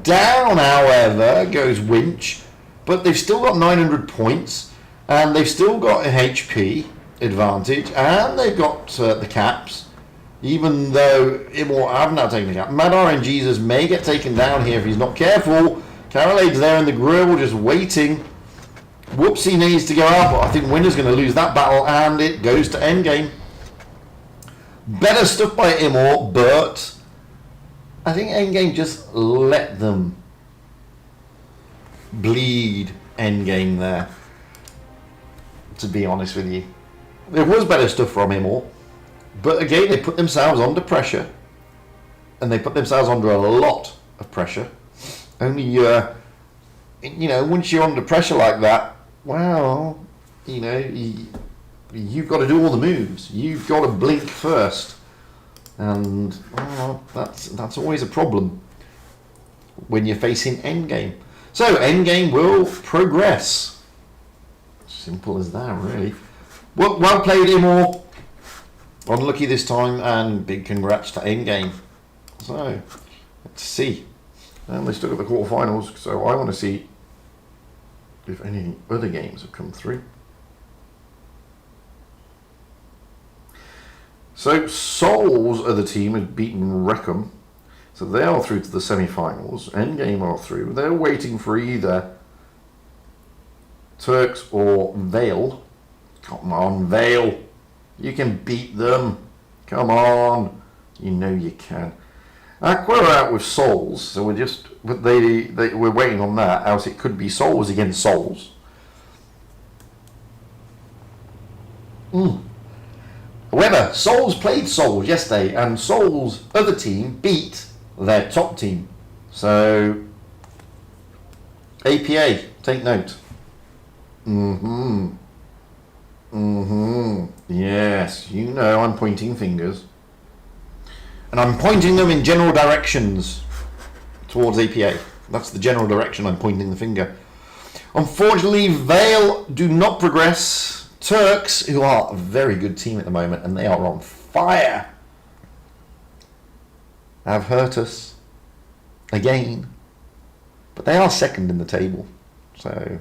Down, however, goes Winch. But they've still got 900 points. And they've still got an HP advantage. And they've got the caps. Even though Immor have now taken the cap. Mad and Jesus may get taken down here if he's not careful. Carolade's there in the grill just waiting. Whoopsie needs to go out, but I think Winner's going to lose that battle, and it goes to Endgame. Better stuff by Immor, but I think Endgame just let them bleed Endgame there, to be honest with you. There was better stuff from Immor, but again, they put themselves under pressure, and they put themselves under a lot of pressure. Only, you know, once you're under pressure like that, well, you know, you've got to do all the moves. You've got to blink first, and well, that's always a problem when you're facing Endgame. So Endgame will progress. Simple as that, really. Well played, Immor. Unlucky this time, and big congrats to Endgame. So let's see. And they still got the quarterfinals, so I want to see if any other games have come through. So Souls are the team who's beaten Reckham. So they are through to the semi-finals. Endgame are through. They're waiting for either Turks or Vale. Come on, Vale. You can beat them. Come on. You know you can. Aqua are out with Souls, so we're waiting on that, else it could be Souls against Souls. Well, However, Souls played Souls yesterday, and Souls' other team beat their top team. So, APA, take note. Yes, you know I'm pointing fingers. And I'm pointing them in general directions towards APA. That's the general direction I'm pointing the finger. Unfortunately, Vale do not progress. Turks, who are a very good team at the moment, and they are on fire, have hurt us again. But they are second in the table. So,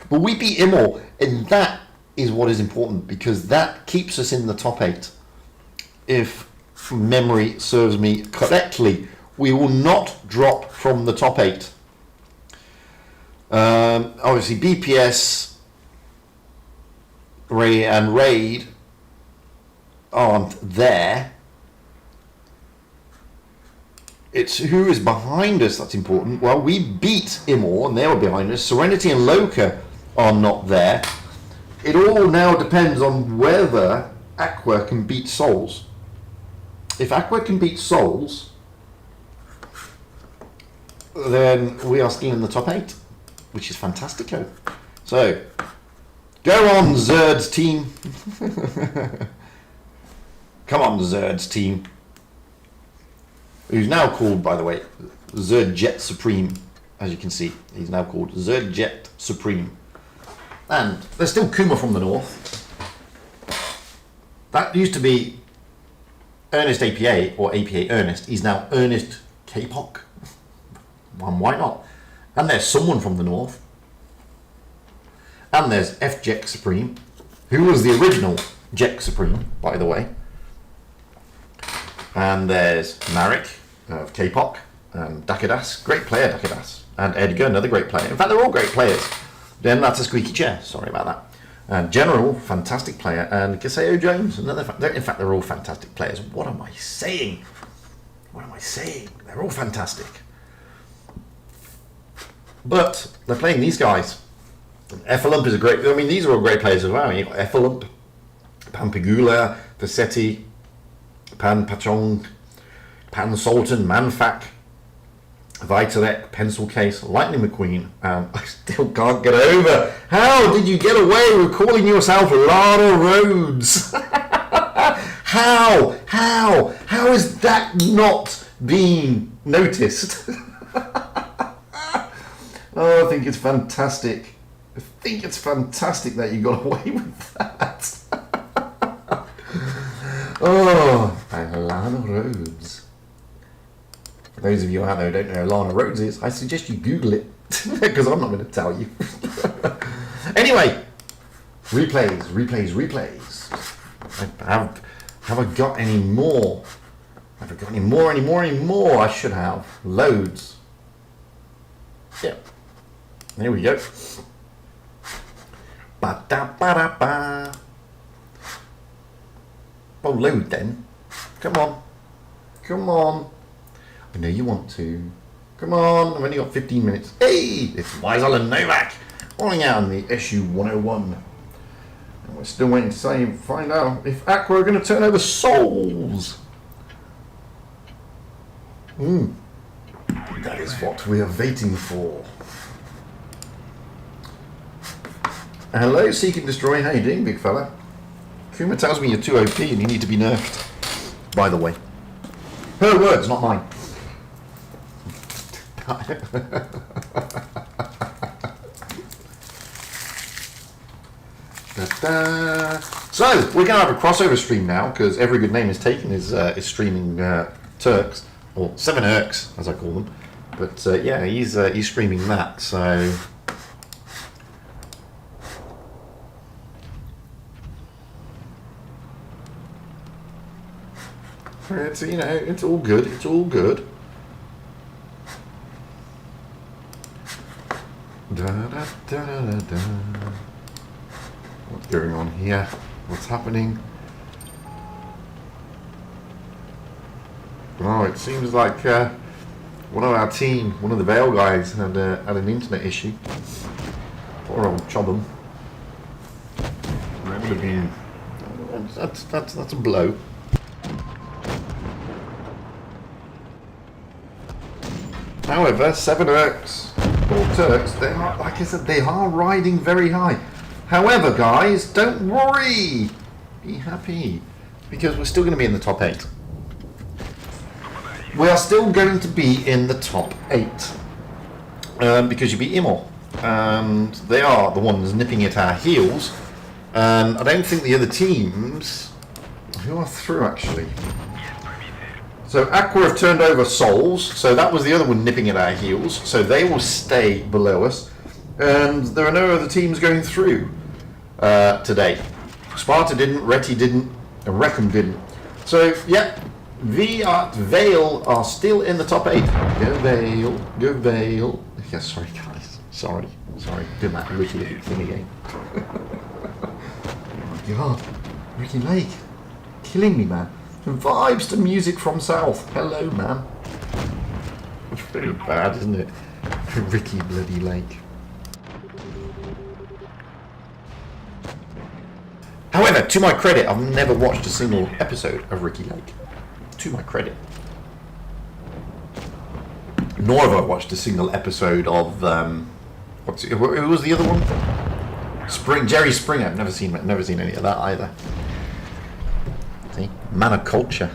but we beat Immor, and that is what is important, because that keeps us in the top 8. If memory serves me correctly, we will not drop from the top 8. Obviously, BPS, Ray and Raid aren't there. It's who is behind us that's important. Well, we beat Immor, and they were behind us. Serenity and Loka are not there. It all now depends on whether Aqua can beat Souls. If Aqua can beat Souls, then we are still in the top 8, which is fantastico. So, go on, Zerd's team. Come on, Zerd's team. Who's now called, by the way, Zerd Jet Supreme. As you can see, he's now called Zerd Jet Supreme. And there's still Kuma from the north. That used to be Ernest APA, or APA Ernest. He's now Ernest K-Pop. Why not? And there's someone from the north. And there's F Jet Supreme, who was the original Jet Supreme, by the way. And there's Marek of K-Pop, and Dakadas, great player Dakadas, and Edgar, another great player. In fact, they're all great players. Then that's a squeaky chair, sorry about that. And General, fantastic player, and Kaseo Jones, another. In fact, they're all fantastic players. What am I saying? What am I saying? They're all fantastic. But they're playing these guys. Effalump is a great. I mean, these are all great players as well. You've got Effalump, Pampagula, Vassetti, Pan Pachong, Pan Sultan, Manfak, Vitalek, Pencil Case, Lightning McQueen. I still can't get over. How did you get away with calling yourself Lana Rhodes? How is that not being noticed? Oh, I think it's fantastic. I think it's fantastic that you got away with that. Oh, and Lana Rhodes. For those of you out there who don't know who Lana Rhodes is, I suggest you Google it, because I'm not going to tell you. Anyway, replays. Have I got any more? Have I got any more? I should have. Loads. Yeah. There we go. Ba-da-ba-da-ba. Oh, load then. Come on. I know you want to. Come on, I've only got 15 minutes. Hey, it's Weisel and Novak rolling out on the SU 101. And we're still waiting to find out if Aqua are going to turn over Souls. That is what we are waiting for. Hello, Seek and Destroy. How you doing, big fella? Kuma tells me you're too OP and you need to be nerfed. By the way. Her words, not mine. So, we're going to have a crossover stream now, because Every Good Name is Taken is streaming Turks, or 7 Erks, as I call them. But yeah, he's streaming that, so... It's, you know, it's all good. What's going on here? What's happening? Oh, it seems like one of our team, one of the Vale guys, had an internet issue. Poor old Chobham. That would have been... That's a blow. However, 7 Turks, or Turks, they are, like I said, they are riding very high. However, guys, don't worry. Be happy, because we're still going to be in the top 8. We are still going to be in the top 8 because you beat Immor, and they are the ones nipping at our heels. And I don't think the other teams who are through actually. So Aqua have turned over Souls, so that was the other one nipping at our heels. So they will stay below us, and there are no other teams going through today. Sparta didn't, Reti didn't, and Reckham didn't. So yeah, Vale are still in the top 8. Go Vale, go Vale. Yeah, sorry guys, sorry, doing that Ricky Lake thing again. Oh my god, Ricky Lake, killing me, man. Vibes to music from South. Hello, man. It's pretty bad, isn't it? Ricky bloody Lake. However, to my credit, I've never watched a single episode of Ricky Lake. To my credit. Nor have I watched a single episode of who was the other one? Jerry Springer. I've never seen any of that either. See? Man of culture.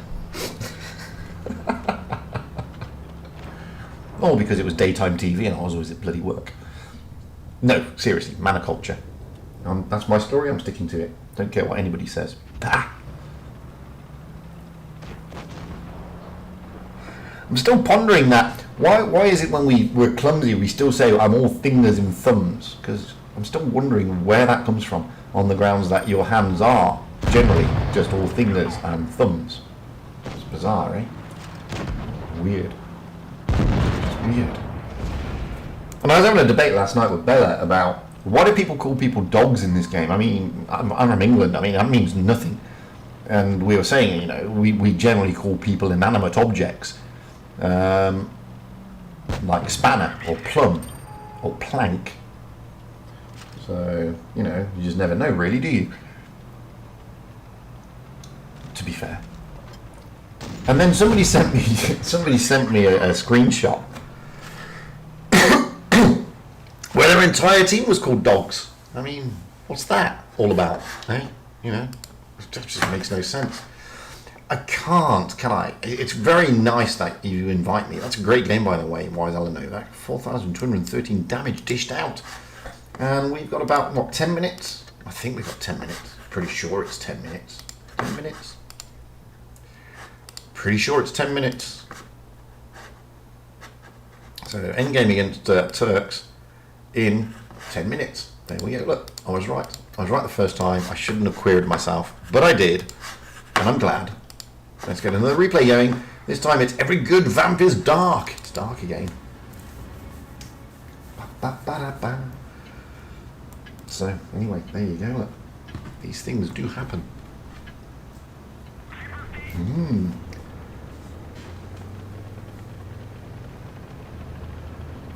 All because it was daytime TV and I was always at bloody work. No, seriously, man of culture. That's my story, I'm sticking to it. Don't care what anybody says. Ah. I'm still pondering that. Why is it when we're clumsy we still say I'm all fingers and thumbs? Because I'm still wondering where that comes from, on the grounds that your hands are generally just all fingers and thumbs. It's bizarre, eh? Weird. Just weird. And I was having a debate last night with Bella about why do people call people dogs in this game? I mean, I'm from England. I mean, that means nothing. And we were saying, you know, we generally call people inanimate objects. Like spanner or plum or plank. So, you know, you just never know really, do you? To be fair. And then somebody sent me a screenshot where their entire team was called dogs. I mean, what's that all about? Eh? You know, it just makes no sense. I can't, can I? It's very nice that you invite me. That's a great game, by the way. Why is Alan Novak? 4,213 damage dished out. And we've got about, what, 10 minutes? I think we've got 10 minutes. Pretty sure it's 10 minutes. 10 minutes? Pretty sure it's 10 minutes. So, endgame against Turks in 10 minutes. There we go. Look, I was right. I was right the first time. I shouldn't have queried myself, but I did. And I'm glad. Let's get another replay going. This time it's every good vamp is dark. It's dark again. Ba-ba-ba-da-ba. So, anyway, there you go. Look. These things do happen.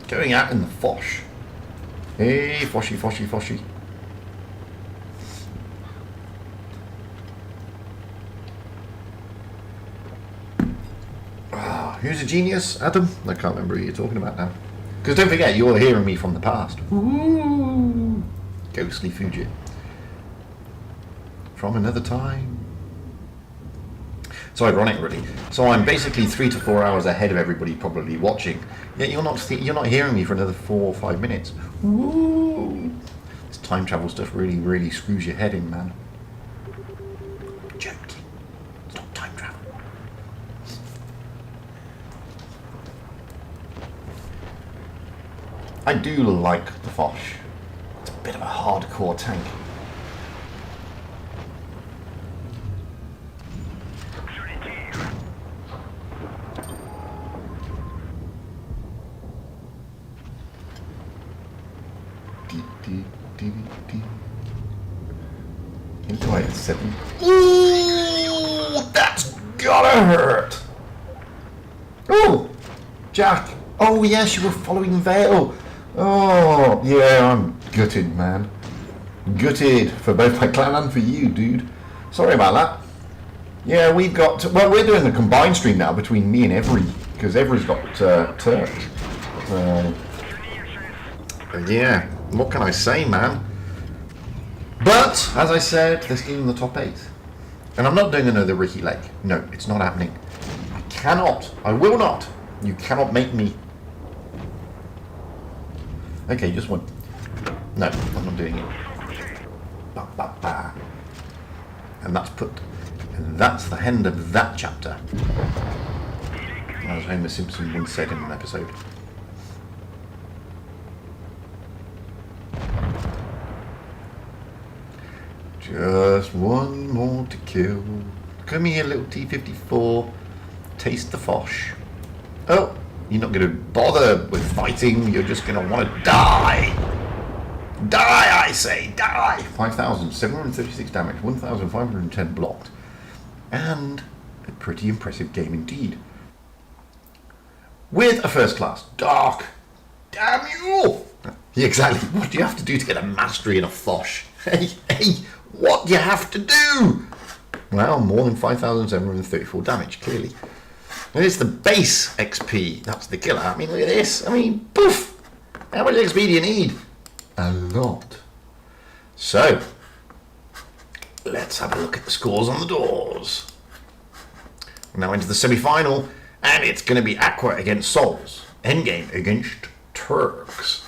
Going out in the Fosh. Hey, Foshy, Foshy, Foshy. Who's a genius, Adam? I can't remember who you're talking about now. Because don't forget, you're hearing me from the past. Ooh, ghostly Fujit. From another time. It's ironic, really. So I'm basically 3 to 4 hours ahead of everybody probably watching. Yet you're not hearing me for another 4 or 5 minutes. Ooh, this time travel stuff really, really screws your head in, man. Joking. It's not time travel. I do like the Fosh. It's a bit of a hardcore tank. Into like 7. Ooh, that's gotta hurt. Oh, Jack. Oh yes, you were following Vale. Oh, yeah, I'm gutted, man. Gutted for both my clan and for you, dude. Sorry about that. Yeah, we've got... Well, we're doing a combined stream now between me and Every, because Every's got Turks. Yeah, what can I say, man? But, as I said, they're still in the top 8. And I'm not doing another Ricky Lake. No, it's not happening. I cannot. I will not. You cannot make me. Okay, just one. No, I'm not doing it. Ba, ba, ba. And that's put. And that's the end of that chapter. As Homer Simpson once said in an episode. Just one more to kill. Come here, little T-54. Taste the fosh. Oh, you're not going to bother with fighting. You're just going to want to die. Die, I say, die. 5,736 damage, 1,510 blocked. And a pretty impressive game indeed. With a first class dark. Damn you! Yeah, exactly. What do you have to do to get a mastery in a fosh? Hey, what do you have to do? Well, more than 5,734 damage, clearly. And it's the base XP. That's the killer. I mean, look at this. I mean, poof! How much XP do you need? A lot. So, let's have a look at the scores on the doors. We're now into the semi-final, and it's going to be Aqua against Souls. Endgame against Turks.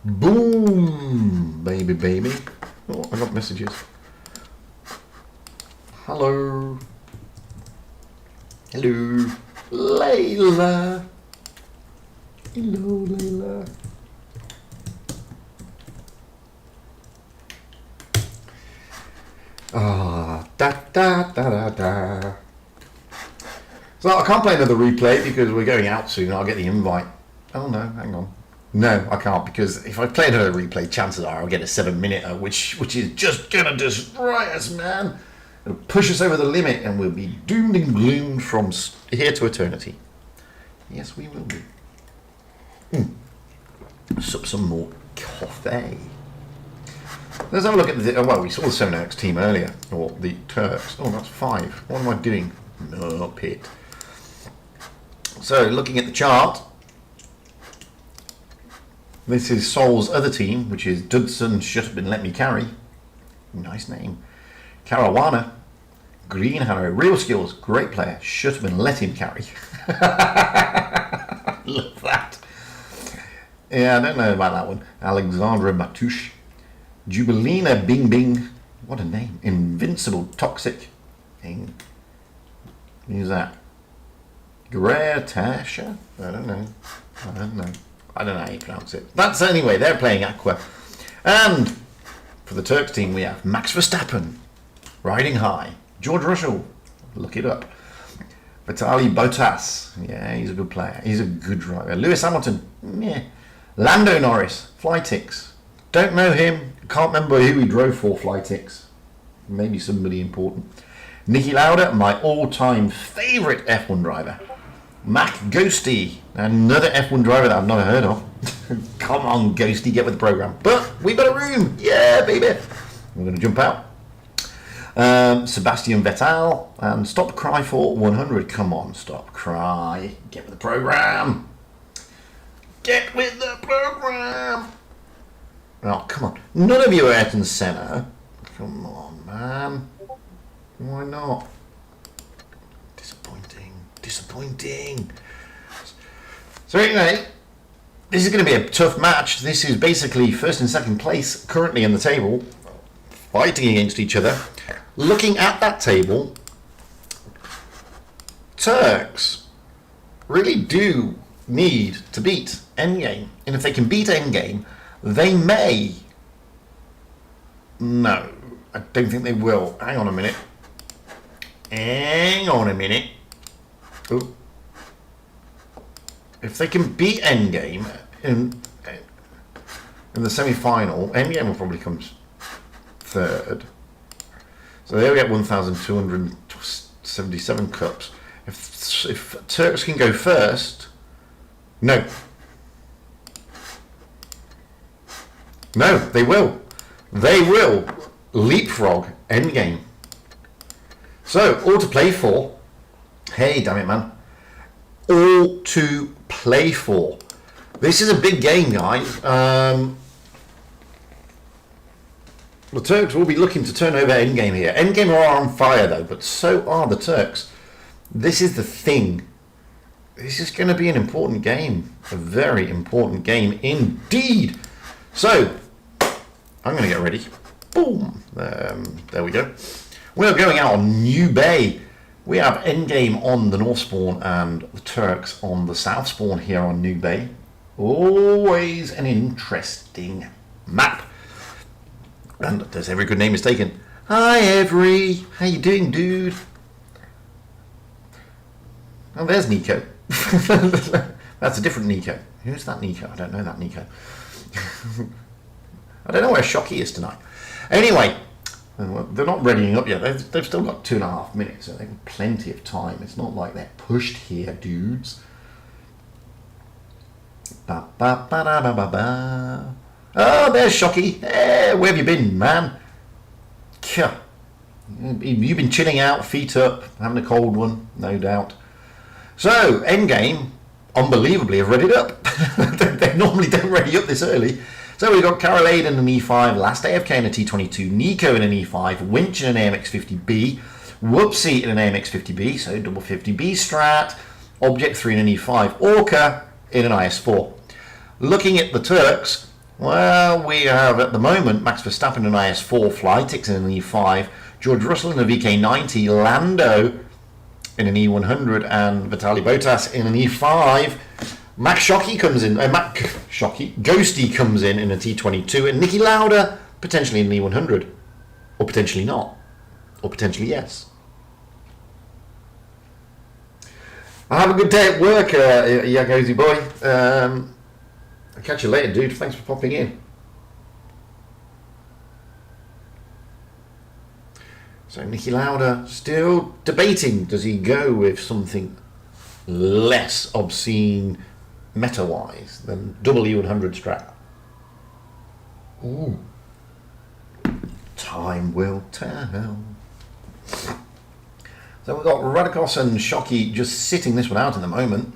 Boom! Baby, baby. Oh, I got messages. Hello. Hello. Layla. Hello, Layla. Ah, da da da da da. So I can't play another replay because we're going out soon. I'll get the invite. Oh no, hang on. No, I can't, because if I play another replay, chances are I'll get a 7-minute, which is just gonna destroy us, man. It'll push us over the limit, and we'll be doomed and gloomed from here to eternity. Yes, we will be. Sup some more coffee. Let's have a look at the. Well, we saw the 7X team earlier, or the Turks. Oh, that's 5. What am I doing? No, pit. So, looking at the chart. This is Sol's other team, which is Dudson, Shut Up and Let Me Carry. Nice name. Caruana, Green Harrow, Real Skills, great player. Shut Up and Let Him Carry. Love that. Yeah, I don't know about that one. Alexandra Matouche. Jubilina Bing Bing. What a name. Invincible Toxic. Who's that? Tasha? I don't know. I don't know how you pronounce it. That's anyway, they're playing Aqua. And for the Turks team, we have Max Verstappen, riding high. George Russell, look it up. Vitaly Bottas, yeah, he's a good player. He's a good driver. Lewis Hamilton, yeah. Lando Norris, Flytix. Don't know him. Can't remember who he drove for Flytix. Maybe somebody important. Niki Lauda, my all-time favourite F1 driver. Mac Ghosty, another F1 driver that I've never heard of. Come on, Ghosty, get with the program. But we've got a room. Yeah, baby. We're going to jump out. Sebastian Vettel and Stop Cry for 100. Come on, Stop Cry. Get with the program. Get with the program. Oh, come on. None of you are Ayrton Senna. Come on, man. Why not? Disappointing. So anyway, this is going to be a tough match. This is basically first and second place currently in the table, fighting against each other. Looking at that table, Turks really do need to beat Endgame. And if they can beat Endgame, they may... No, I don't think they will. Hang on a minute. Ooh. If they can beat Endgame in the semi-final, Endgame will probably come third. So they'll get 1,277 cups. If Turks can go first, no, they will leapfrog Endgame So, all to play for. Hey, damn it, man. All to play for. This is a big game, guys. The Turks will be looking to turn over Endgame here. Endgame are on fire, though, but so are the Turks. This is the thing. This is going to be an important game. A very important game indeed. So, I'm going to get ready. Boom. There we go. We're going out on New Bay. We have Endgame on the North Spawn and the Turks on the South Spawn here on New Bay. Always an interesting map. And there's every good name is taken. Hi, Every. How you doing, dude? Oh, there's Nico. That's a different Nico. Who's that Nico? I don't know that Nico. I don't know where Shocky is tonight. Anyway, they're not readying up yet. They've still got 2.5 minutes, so they've got plenty of time. It's not like they're pushed here, dudes. Ba, ba, ba, da, ba, ba, ba. Oh, there's Shocky. Hey, where have you been, man? You've been chilling out, feet up, having a cold one, no doubt. So, Endgame, unbelievably, have readied up. They normally don't ready up this early. So we've got Carolade in an E5, Last AFK in a T22, Nico in an E5, Winch in an AMX50B, Whoopsie in an AMX50B, so double 50B strat, Object 3 in an E5, Orca in an IS4. Looking at the Turks, well, we have at the moment Max Verstappen in an IS4, Flytix in an E5, George Russell in a VK90, Lando in an E100, and Vitaly Bottas in an E5. Max Shocky comes in, Ghosty comes in a T22, and Nicky Lauda potentially in an E100, or potentially not, or potentially yes. Have a good day at work, Yagozy boy. I'll catch you later, dude. Thanks for popping in. So Nicky Lauda still debating. Does he go with something less obscene meta-wise than double E100 strat? Ooh. Time will tell. So we've got Radikos and Shocky just sitting this one out at the moment.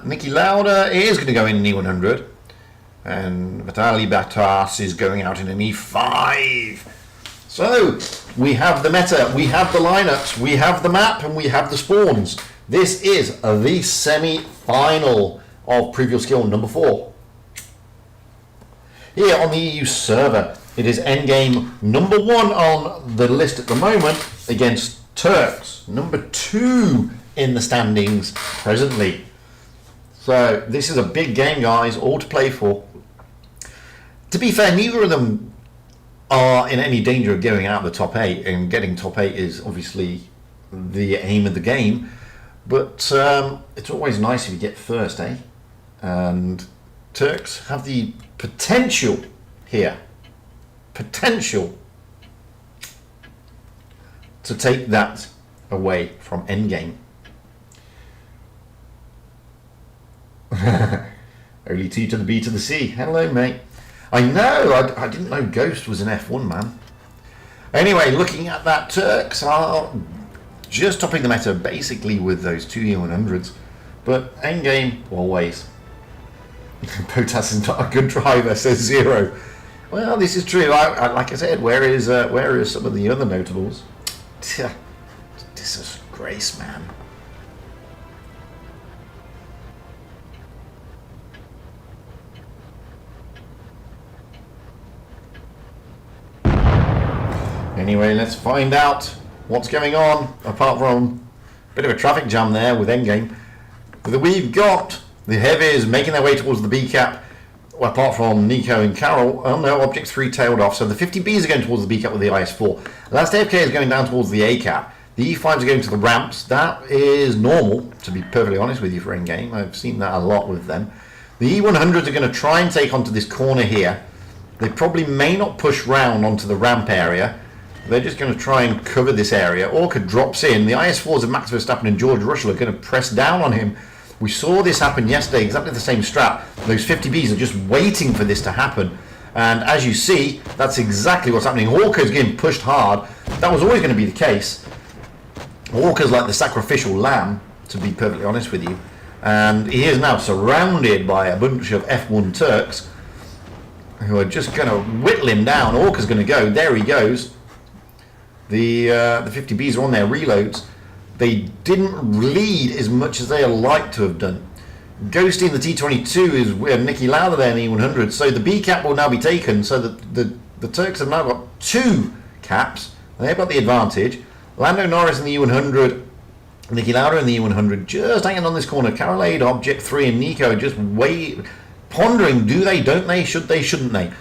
Nicky Lauda is going to go in an E100. And Vitaly Bottas is going out in an E5. So, we have the meta, we have the lineups, we have the map, and we have the spawns. This is the semi-final of Previous Skill number 4. Here on the EU server, it is Endgame number 1 on the list at the moment against Turks, number 2 in the standings presently. So, this is a big game, guys, all to play for. To be fair, neither of them are in any danger of going out of the top 8, and getting top 8 is obviously the aim of the game, but it's always nice if you get first, eh? And Turks have the potential here, to take that away from Endgame. Only T to the B to the C. Hello, mate. I know, I didn't know Ghost was an F1 man. Anyway, looking at that, Turks are just topping the meta basically with those 2 E100s. But Endgame, always. Bottas is not a good driver, says Zero. Well, this is true. Like I said, where is some of the other notables? Disgrace, man. Anyway, let's find out what's going on, apart from a bit of a traffic jam there with Endgame. We've got the heavies making their way towards the B cap, well, apart from Nico and Carol. Oh no, Object 3 tailed off, so the 50Bs are going towards the B cap with the IS4. Last AFK is going down towards the A cap. The E5s are going to the ramps. That is normal, to be perfectly honest with you, for Endgame. I've seen that a lot with them. The E100s are going to try and take onto this corner here. They probably may not push round onto the ramp area. They're just going to try and cover this area. Orca drops in. The IS4s of Max Verstappen and George Russell are going to press down on him. We saw this happen yesterday, exactly the same strat. Those 50Bs are just waiting for this to happen. And as you see, that's exactly what's happening. Orca is getting pushed hard. That was always going to be the case. Orca's like the sacrificial lamb, to be perfectly honest with you. And he is now surrounded by a bunch of F1 Turks who are just going to whittle him down. Orca's going to go. There he goes. The 50Bs are on their reloads. They didn't lead as much as they would like to have done. Ghosty in the T22 is with Nicky Lauda there in the E100. So the B cap will now be taken. So the Turks have now got 2 caps. And they've got the advantage. Lando Norris in the E100. Nicky Lauda in the E100. Just hanging on this corner. Carolade, Object 3 and Nico just pondering, do they, don't they, should they, shouldn't they?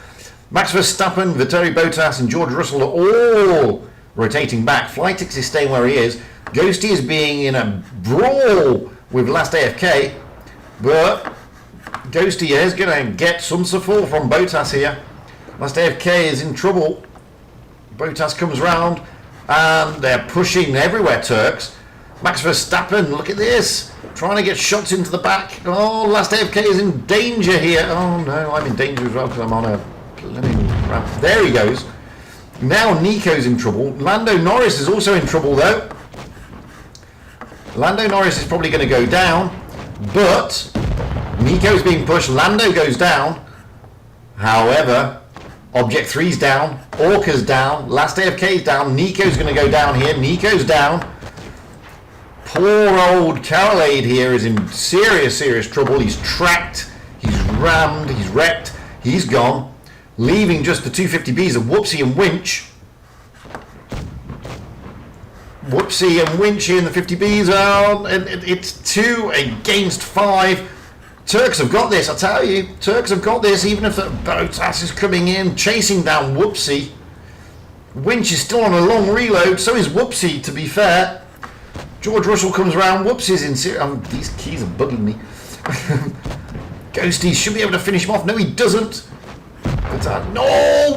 Max Verstappen, Valtteri Bottas and George Russell are all rotating back. Flytix is staying where he is. Ghosty is being in a brawl with Last AFK, but Ghosty is going to get some support from Bottas here. Last AFK is in trouble. Bottas comes round and they're pushing everywhere, Turks. Max Verstappen, look at this, trying to get shots into the back. Oh, Last AFK is in danger here. Oh no, I'm in danger as well because I'm on a blooming ramp. There he goes. Now Nico's in trouble. Lando Norris is also in trouble though. Lando Norris is probably going to go down, but Nico's being pushed. Lando goes down. However, Object 3's down. Orca's down. Last AFK's down. Nico's going to go down here. Nico's down. Poor old Carolade here is in serious trouble. He's tracked, he's rammed, he's wrecked, he's gone, leaving just the 250Bs of Whoopsie and Winch. Whoopsie and Winch here in the 50Bs are, it's 2 against 5. Turks have got this, I tell you. Turks have got this, even if the Bottas is coming in, chasing down Whoopsie. Winch is still on a long reload, so is Whoopsie, to be fair. George Russell comes around. Whoopsie's in serious. These keys are bugging me. Ghosty should be able to finish him off. No, he doesn't. But, no,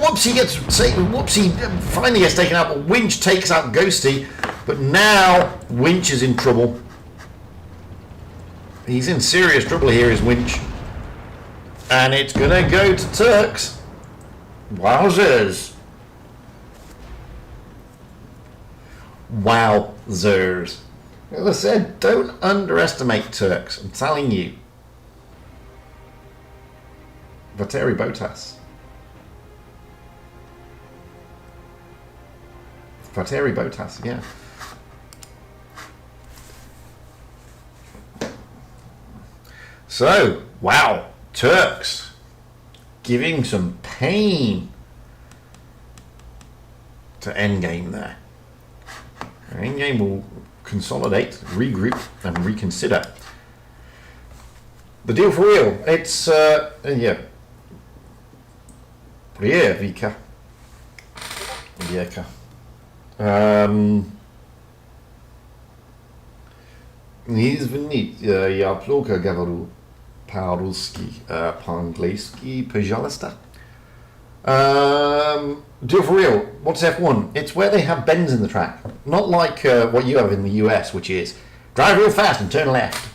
Whoopsie gets Whoopsie finally gets taken out, but Winch takes out Ghosty. But now Winch is in trouble. He's in serious trouble here, is Winch. And it's gonna go to Turks. Wowzers. Wowzers. As I said, don't underestimate Turks. I'm telling you. Valtteri Bottas. Valtteri Bottas, yeah. So, wow, Turks giving some pain to Endgame there. Endgame will consolidate, regroup, and reconsider. The deal for real. It's yeah. Vika. Извините, я плохо говорю по-русски, по-английски, пожалуйста. Deal for real. What's F1? It's where they have bends in the track. Not like what you have in the US, which is drive real fast and turn left.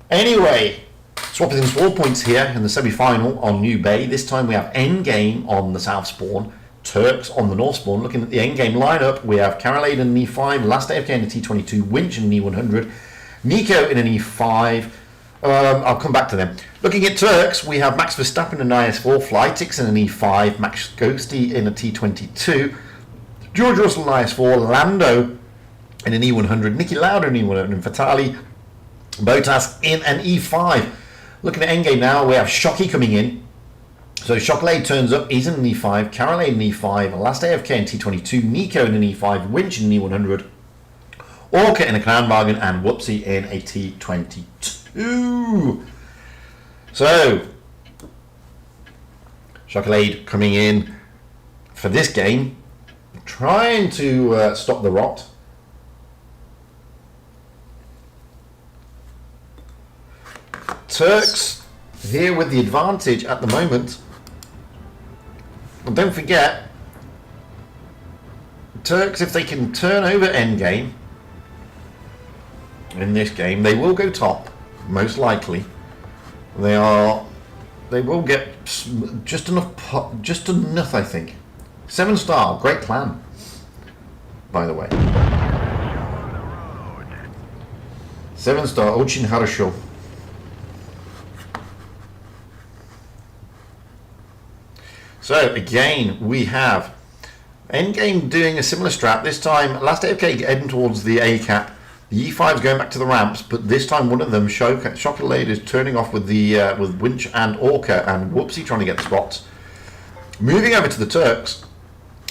Anyway, swapping some score points here in the semi-final on New Bay. This time we have Endgame on the south spawn, Turks on the north spawn. Looking at the Endgame lineup, we have Carolade in an E5, Last AFK in a T22, Winch in an E100, Nico in an E5. I'll come back to them. Looking at Turks, we have Max Verstappen in an IS4, Flytix in an E5, Max Ghosty in a T22, George Russell in an IS4, Lando in an E100, Nicky Lauda in an E100, and Vitali Bottas in an E5. Looking at Endgame now, we have Shocky coming in. So Chocolate turns up, he's in an E5, Carolade in an E5, Last AFK in T22, Nico in an E5, Winch in an E100, Orca in a Kranwagen, and Whoopsie in a T22. So, Chocolate coming in for this game, trying to stop the rot. Turks here with the advantage at the moment. And don't forget, Turks, if they can turn over Endgame in this game, they will go top, most likely. They will get just enough, I think. 7-star, great plan. by the way. 7-star, Очень хорошо. So again, we have Endgame doing a similar strat. This time, last AFK heading towards the A cap. The E5's going back to the ramps, but this time one of them, Chocolate, is turning off with the with Winch and Orca, and Whoopsie trying to get the spots. Moving over to the Turks.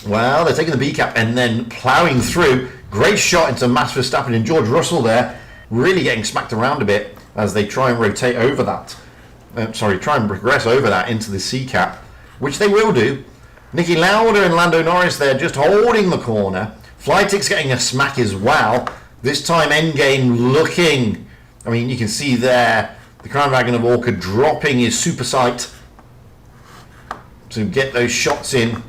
Well, they're taking the B cap and then ploughing through. Great shot into Max Verstappen and George Russell there, really getting smacked around a bit as they try and rotate over that. Try and progress over that into the C cap, which they will do. Nicky Lauda and Lando Norris there just holding the corner. Flytick's getting a smack as well. This time Endgame looking, I mean, you can see there the Crown Dragon of Orca dropping his super sight to get those shots in.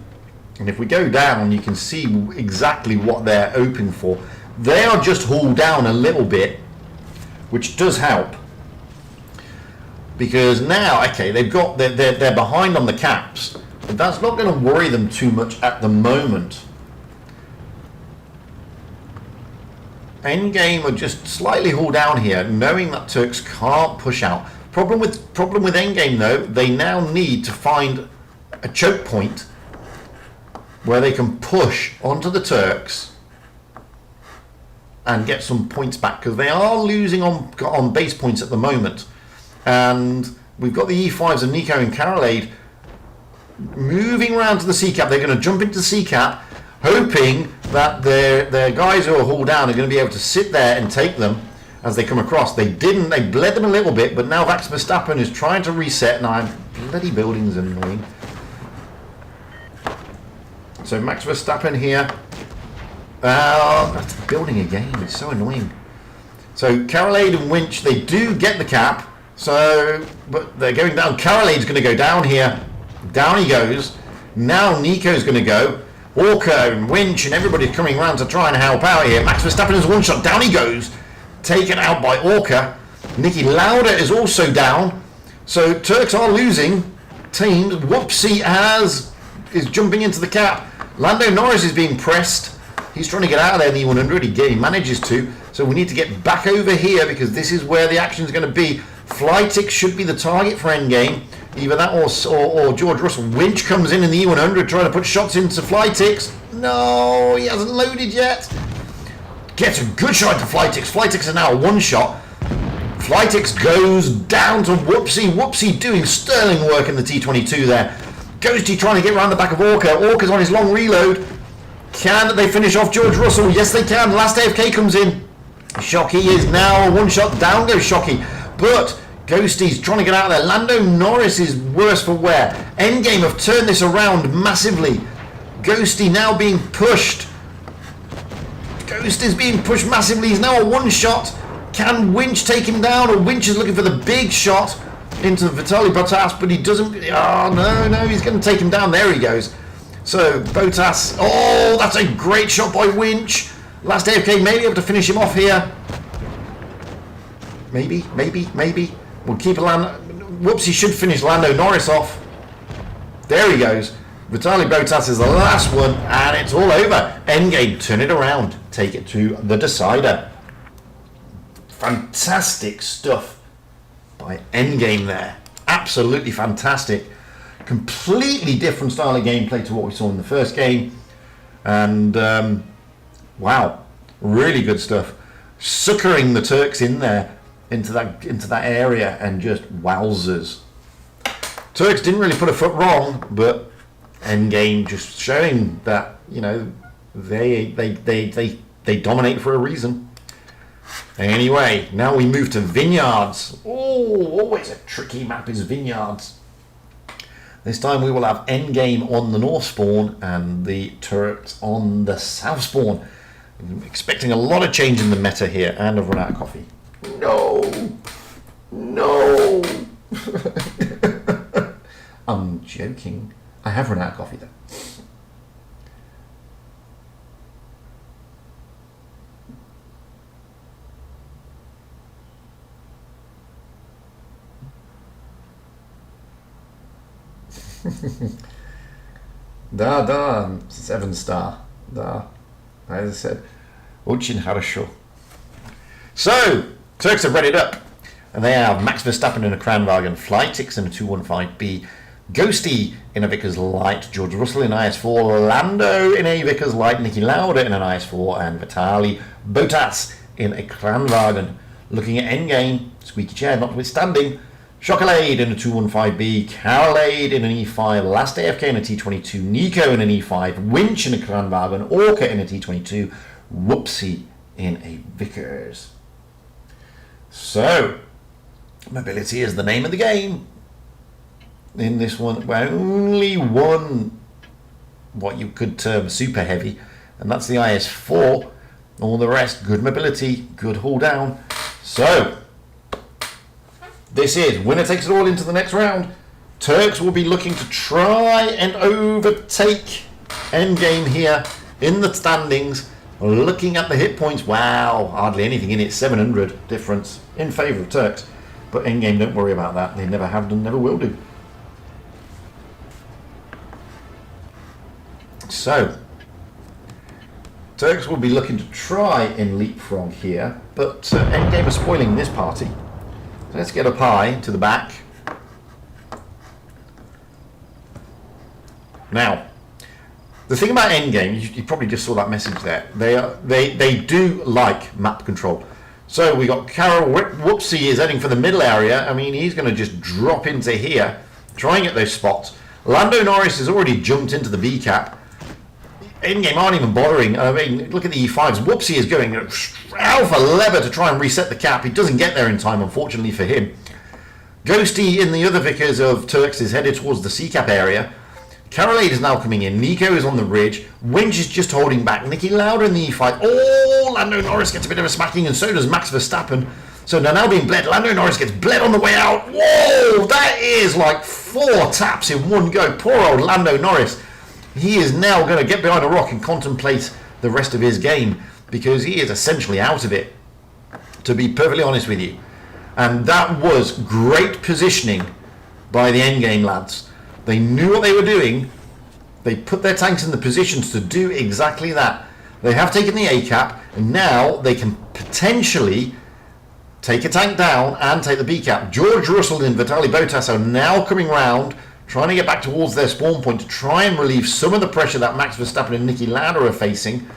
And if we go down, you can see exactly what they're open for. They are just hauled down a little bit, which does help. Because now, okay, they're behind on the caps, but that's not going to worry them too much at the moment. Endgame are just slightly hauled down here, knowing that Turks can't push out. Problem with Endgame though, they now need to find a choke point where they can push onto the Turks and get some points back, because they are losing on base points at the moment. And we've got the E5s of Nico and Carolade moving around to the C cap. They're going to jump into the C cap, hoping that their guys who are hauled down are going to be able to sit there and take them as they come across. They didn't. They bled them a little bit, but now Max Verstappen is trying to reset. Now, bloody buildings are annoying. So Max Verstappen here. That's building again. It's so annoying. So Carolade and Winch, they do get the cap. So, but they're going down. Carolade's going to go down here. Down he goes. Now Nico's going to go. Orca and Winch and everybody's coming around to try and help out here. Max Verstappen is one shot. Down he goes. Taken out by Orca. Nicky Lauda is also down. So Turks are losing teams. Whoopsie is jumping into the cap. Lando Norris is being pressed. He's trying to get out of there in the E100. He manages to. So we need to get back over here because this is where the action is going to be. Flytick should be the target for Endgame. Either that or George Russell. Winch comes in the E100 trying to put shots into Flytick's. No, he hasn't loaded yet. Gets a good shot into Flytick's. Flytick's is now a one shot. Flytick's goes down to Whoopsie. Whoopsie doing sterling work in the T22 there. Ghosty trying to get around the back of Orca. Orca's on his long reload. Can they finish off George Russell? Yes, they can. Last AFK comes in. Shocky is now a one shot. Down goes Shocky. But Ghosty's trying to get out of there. Lando Norris is worse for wear. Endgame have turned this around massively. Ghosty now being pushed. Ghost is being pushed massively. He's now a one shot. Can Winch take him down? Or Winch is looking for the big shot into Vitaly Bottas, but he doesn't. Oh, no, he's going to take him down. There he goes. So Bottas. Oh, that's a great shot by Winch. Last AFK may be able to finish him off here. Maybe. We'll keep a Whoops, he should finish Lando Norris off. There he goes. Vitaly Bottas is the last one, and it's all over. Endgame, turn it around. Take it to the decider. Fantastic stuff by Endgame there. Absolutely fantastic. Completely different style of gameplay to what we saw in the first game. And, wow. Really good stuff. Suckering the Turks in there. Into that area, and just wowzers. Turks didn't really put a foot wrong, but Endgame just showing that, you know, they dominate for a reason. Anyway, now we move to Vineyards. Oh, always a tricky map is Vineyards. This time we will have Endgame on the north spawn and the Turks on the south spawn. I'm expecting a lot of change in the meta here, and I've run out of coffee. No. I'm joking. I have run out of coffee though. Da, 7-star. Da. As I said, Очень хорошо. So, Turks have readied up. And they have Max Verstappen in a Kranwagen, Flytix in a 215B, Ghosty in a Vickers Light, George Russell in IS4, Lando in a Vickers Light, Niki Lauda in an IS4, and Vitaly Bottas in a Kranwagen. Looking at Endgame, squeaky chair notwithstanding, Chocolade in a 215B, Carolade in an E5, Last AFK in a T22, Nico in an E5, Winch in a Kranwagen, Orca in a T22, Whoopsie in a Vickers. So, mobility is the name of the game. In this one, where only one, what you could term super heavy, and that's the IS4. All the rest, good mobility, good haul down. So, this is winner takes it all into the next round. Turks will be looking to try and overtake Endgame here in the standings. Looking at the hit points, wow, hardly anything in it, 700 difference in favour of Turks. But Endgame, don't worry about that. They never have done, never will do. So, Turks will be looking to try and leapfrog here, but Endgame are spoiling this party. So let's get up high to the back. Now, the thing about Endgame, you probably just saw that message there. They do like map control. So we got Carol Whoopsie is heading for the middle area. I mean, he's going to just drop into here, trying at those spots. Lando Norris has already jumped into the B cap. Endgame aren't even bothering. I mean, look at the E5s. Whoopsie is going alpha lever to try and reset the cap. He doesn't get there in time, unfortunately for him. Ghosty in the other Vickers of Turks is headed towards the C cap area. Carolade is now coming in. Nico is on the ridge. Winch is just holding back. Niki Lauda in the E5. Oh, Lando Norris gets a bit of a smacking, and so does Max Verstappen. So they're now being bled. Lando Norris gets bled on the way out. Whoa, that is like 4 taps in one go. Poor old Lando Norris. He is now going to get behind a rock and contemplate the rest of his game, because he is essentially out of it, to be perfectly honest with you. And that was great positioning by the Endgame lads. They knew what they were doing. They put their tanks in the positions to do exactly that. They have taken the A cap, and now they can potentially take a tank down and take the B cap. George Russell and Vitaly Bottas are now coming round, trying to get back towards their spawn point to try and relieve some of the pressure that Max Verstappen and Niki Lauda are facing.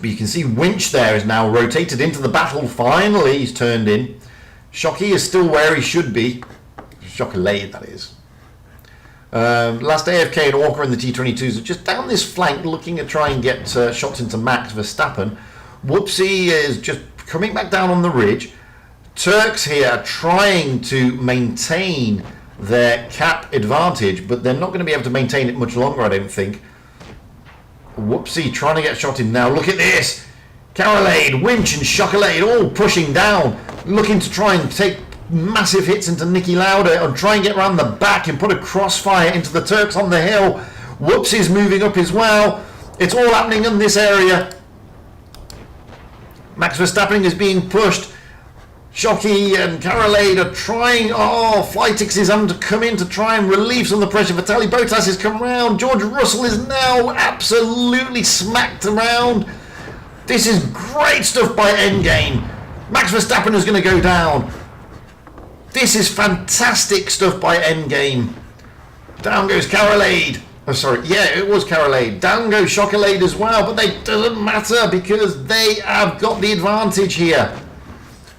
But you can see Winch there is now rotated into the battle. Finally, he's turned in. Shockey is still where he should be. Chocolate, that is. Last AFK and Orca in the T22s are just down this flank looking at try and get shots into Max Verstappen. Whoopsie is just coming back down on the ridge. Turks here are trying to maintain their cap advantage, but they're not going to be able to maintain it much longer, I don't think. Whoopsie trying to get shot in now. Look at this. Carolade, Winch and Chocolate all pushing down, looking to try and take massive hits into Niki Lauda and try and get around the back and put a crossfire into the Turks on the hill. Whoopsie's moving up as well. It's all happening in this area. Max Verstappen is being pushed. Shockey and Carolade are trying. Oh, Flytix is having to come in to try and relieve some of the pressure. Vitaly Bottas has come round. George Russell is now absolutely smacked around. This is great stuff by Endgame. Max Verstappen is going to go down. This is fantastic stuff by Endgame. Down goes Carolade. Oh, sorry. Yeah, it was Carolade. Down goes Chocolade as well, but they doesn't matter because they have got the advantage here.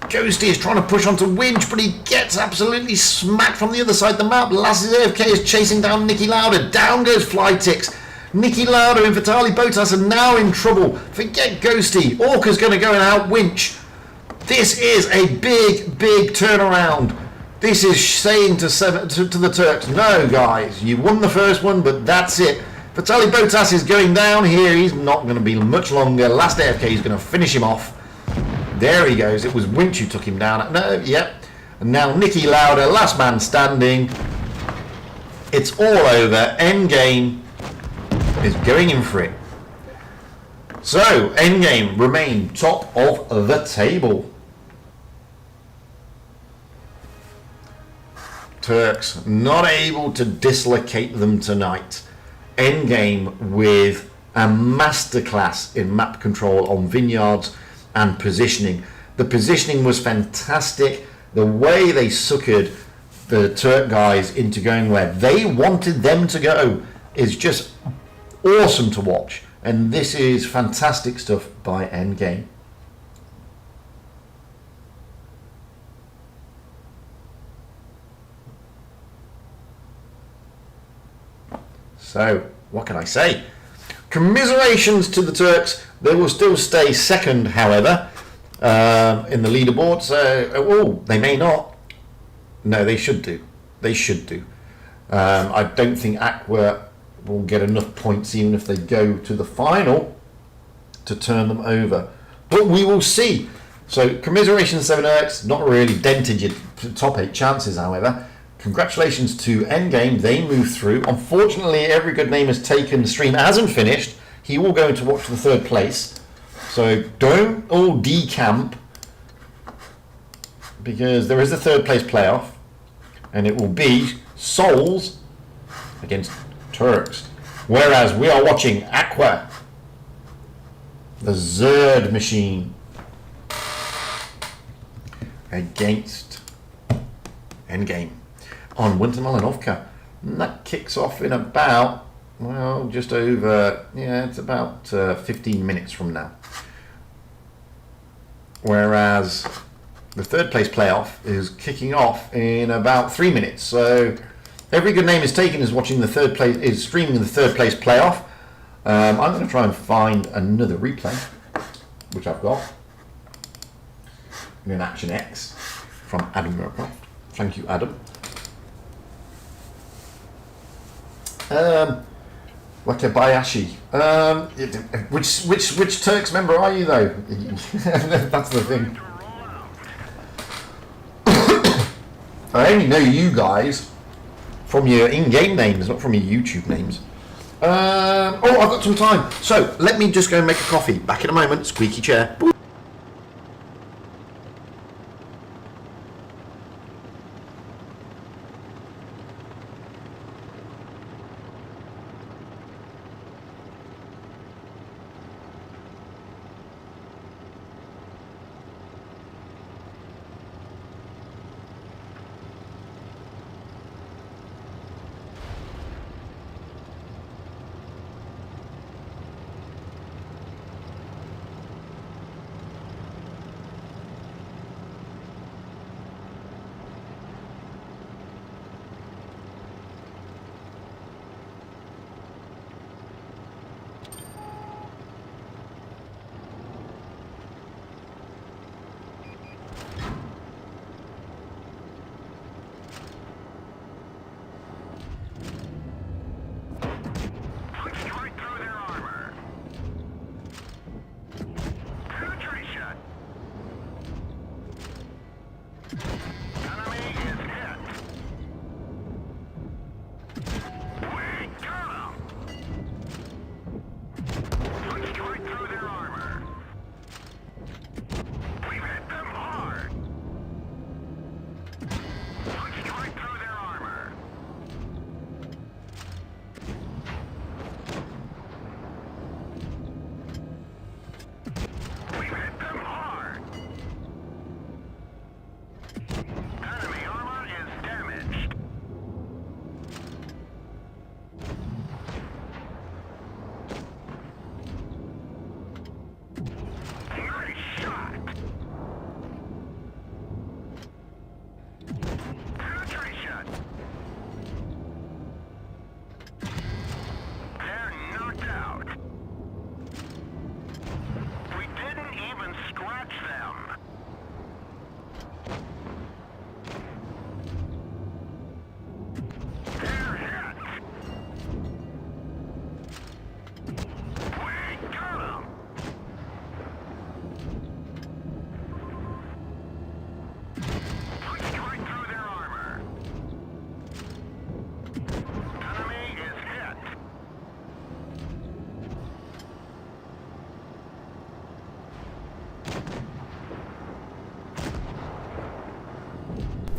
Ghosty is trying to push onto Winch, but he gets absolutely smacked from the other side of the map. Last AFK is chasing down Niki Lauda. Down goes Flytix. Niki Lauda and Vitaly Bottas are now in trouble. Forget Ghosty. Orca's going to go and out Winch. This is a big, big turnaround. This is saying to the Turks, no guys, you won the first one, but that's it. Vitaly Bottas is going down here. He's not going to be much longer. Last AFK is going to finish him off. There he goes. It was Winch who took him down. No, yep. And now Niki Lauda, last man standing. It's all over. Endgame is going in for it. So, Endgame remain top of the table. Turks not able to dislocate them tonight. Endgame with a masterclass in map control on vineyards and positioning. The positioning was fantastic. The way they suckered the Turk guys into going where they wanted them to go is just awesome to watch. And this is fantastic stuff by Endgame. So, what can I say? Commiserations to the Turks. They will still stay second, however, in the leaderboard. So, they may not. No, they should do. They should do. I don't think Aqua will get enough points, even if they go to the final, to turn them over. But we will see. So, commiserations 7X. Not really dented your top 8 chances, however. Congratulations to Endgame. They move through. Unfortunately, Every Good Name has taken. The stream hasn't finished. He will go to watch the 3rd place. So don't all decamp, because there is a 3rd place playoff, and it will be Souls against Turks. Whereas we are watching Aqua, the Zerd machine, against Endgame on Winter Malinovka. And that kicks off in about, well, just over, it's about 15 minutes from now. Whereas the 3rd place playoff is kicking off in about 3 minutes. So Every Good Name is taken is watching the 3rd place, is streaming the 3rd place playoff. I'm going to try and find another replay, which I've got in an Action X from Adam Murcroft. Thank you, Adam. Wakabayashi. Which Turks member are you, though? That's the thing. I only know you guys from your in-game names, not from your YouTube names. I've got some time. So, let me just go and make a coffee. Back in a moment. Squeaky chair.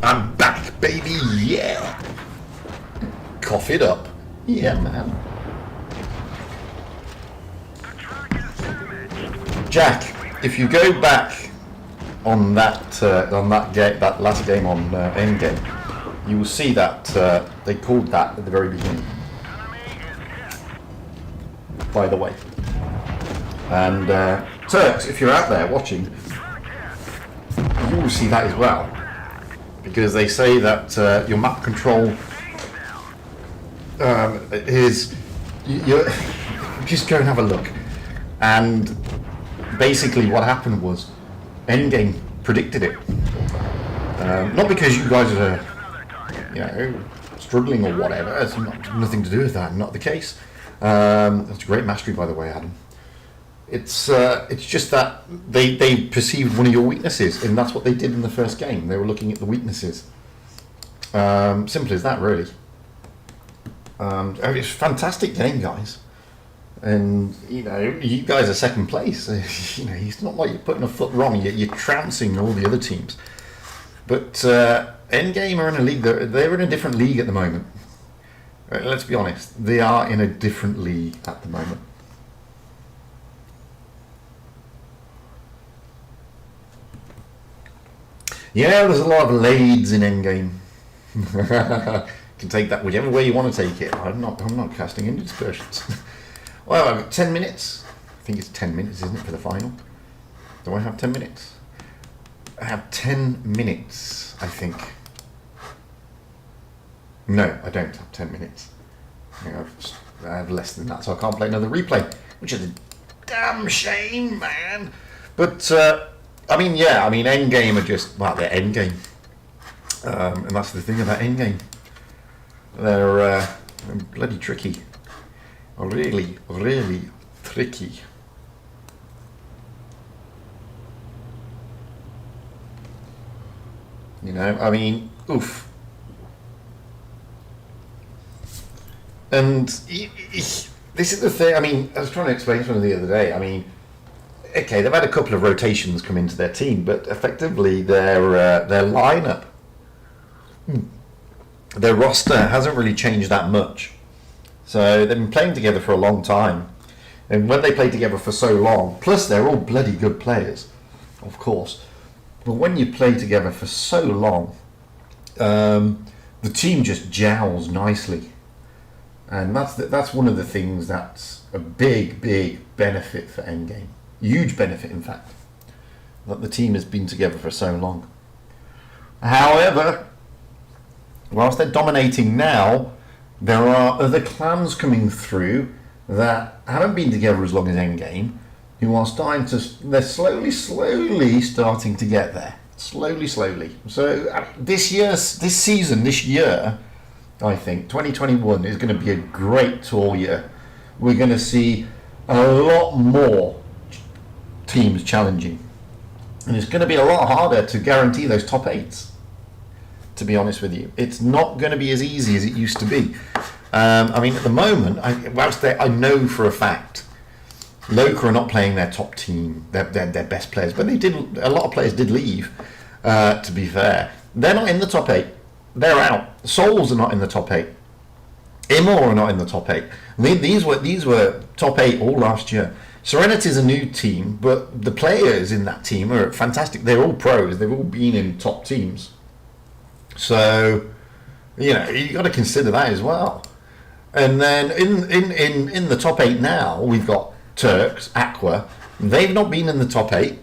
I'm back, baby, yeah! Cough it up. Yeah, man. Jack, if you go back on that that last game on Endgame, you will see that they called that at the very beginning. By the way, and Turks, if you're out there watching, you will see that as well, because they say that your map control is you just go and have a look. And basically what happened was Endgame predicted it. Not because you guys are struggling or whatever. It's nothing to do with that. Not the case. That's a great mastery, by the way, Adam. It's just that they perceived one of your weaknesses, and that's what they did in the first game. They were looking at the weaknesses. Simple as that, really. It's a fantastic game, guys. And you guys are second place. It's not like you're putting a foot wrong. You're trouncing all the other teams. But Endgame are in a league. They're in a different league at the moment. Let's be honest. They are in a different league at the moment. Yeah, there's a lot of lades in Endgame. You can take that whichever way you want to take it. I'm not casting any dispersions. Well, I've got 10 minutes. I think it's 10 minutes, isn't it, for the final? Do I have 10 minutes? I have 10 minutes, I think. No, I don't have 10 minutes. I have less than that, so I can't play another replay, which is a damn shame, man. But, Endgame are just, they're Endgame. And that's the thing about Endgame. They're bloody tricky. Really, really tricky. Oof. And this is the thing. I was trying to explain something the other day. Okay, they've had a couple of rotations come into their team, but effectively their lineup, their roster hasn't really changed that much. So they've been playing together for a long time, and when they play together for so long, plus they're all bloody good players, of course, but when you play together for so long, the team just gels nicely, and that's one of the things that's a big benefit for Endgame, huge benefit in fact, that the team has been together for so long. However, whilst they're dominating now, there are other clans coming through that haven't been together as long as Endgame, who are they're slowly starting to get there. Slowly. So this year, I think, 2021 is going to be a great tour year. We're going to see a lot more teams challenging. And it's going to be a lot harder to guarantee those top 8s. To be honest with you, it's not going to be as easy as it used to be. At the moment, I know for a fact, Loca are not playing their top team, their best players, but a lot of players did leave. To be fair, they're not in the top 8. They're out. Souls are not in the top 8. Immor are not in the top 8. These were top 8 all last year. Serenity's a new team, but the players in that team are fantastic. They're all pros. They've all been in top teams. So, you got to consider that as well. And then in the top 8 now, we've got Turks, Aqua. They've not been in the top 8.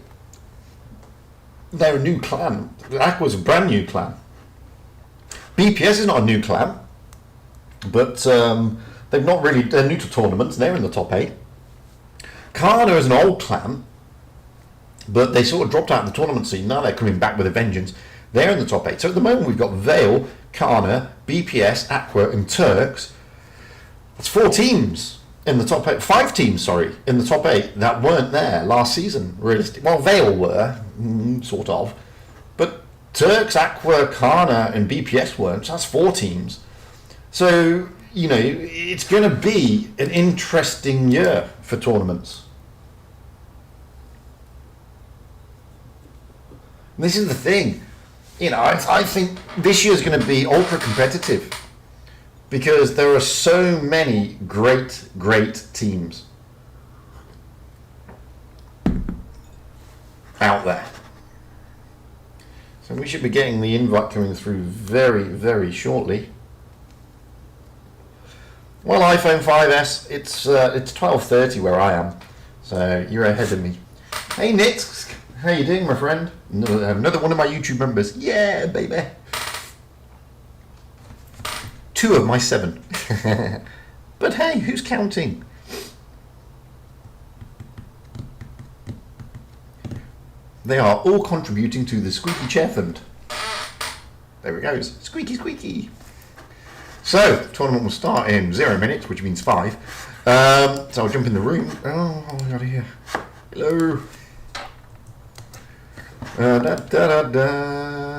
They're a new clan. Aqua's a brand new clan. BPS is not a new clan, but they're new to tournaments. They're in the top 8. Khana is an old clan, but they sort of dropped out of the tournament scene. Now they're coming back with a vengeance. They're in the top 8. So at the moment we've got Vale, Khana, BPS, Aqua and Turks. That's 4 teams in the top 8. 5 teams, in the top 8 that weren't there last season, realistically. Well, Vale were, sort of. But Turks, Aqua, Khana and BPS weren't. So that's 4 teams. So, it's going to be an interesting year for tournaments. This is the thing. I think this year is going to be ultra competitive because there are so many great teams. out there. So we should be getting the invite coming through very, very shortly. Well, iPhone 5S, it's 12:30 where I am, so you're ahead of me. Hey Nitz, how you doing, my friend? Another one of my YouTube members. Yeah, baby. 2 of my 7. But hey, who's counting? They are all contributing to the squeaky chair fund. There it goes. Squeaky, squeaky. So, the tournament will start in 0 minutes, which means 5. So I'll jump in the room. Oh, I got here. Hello.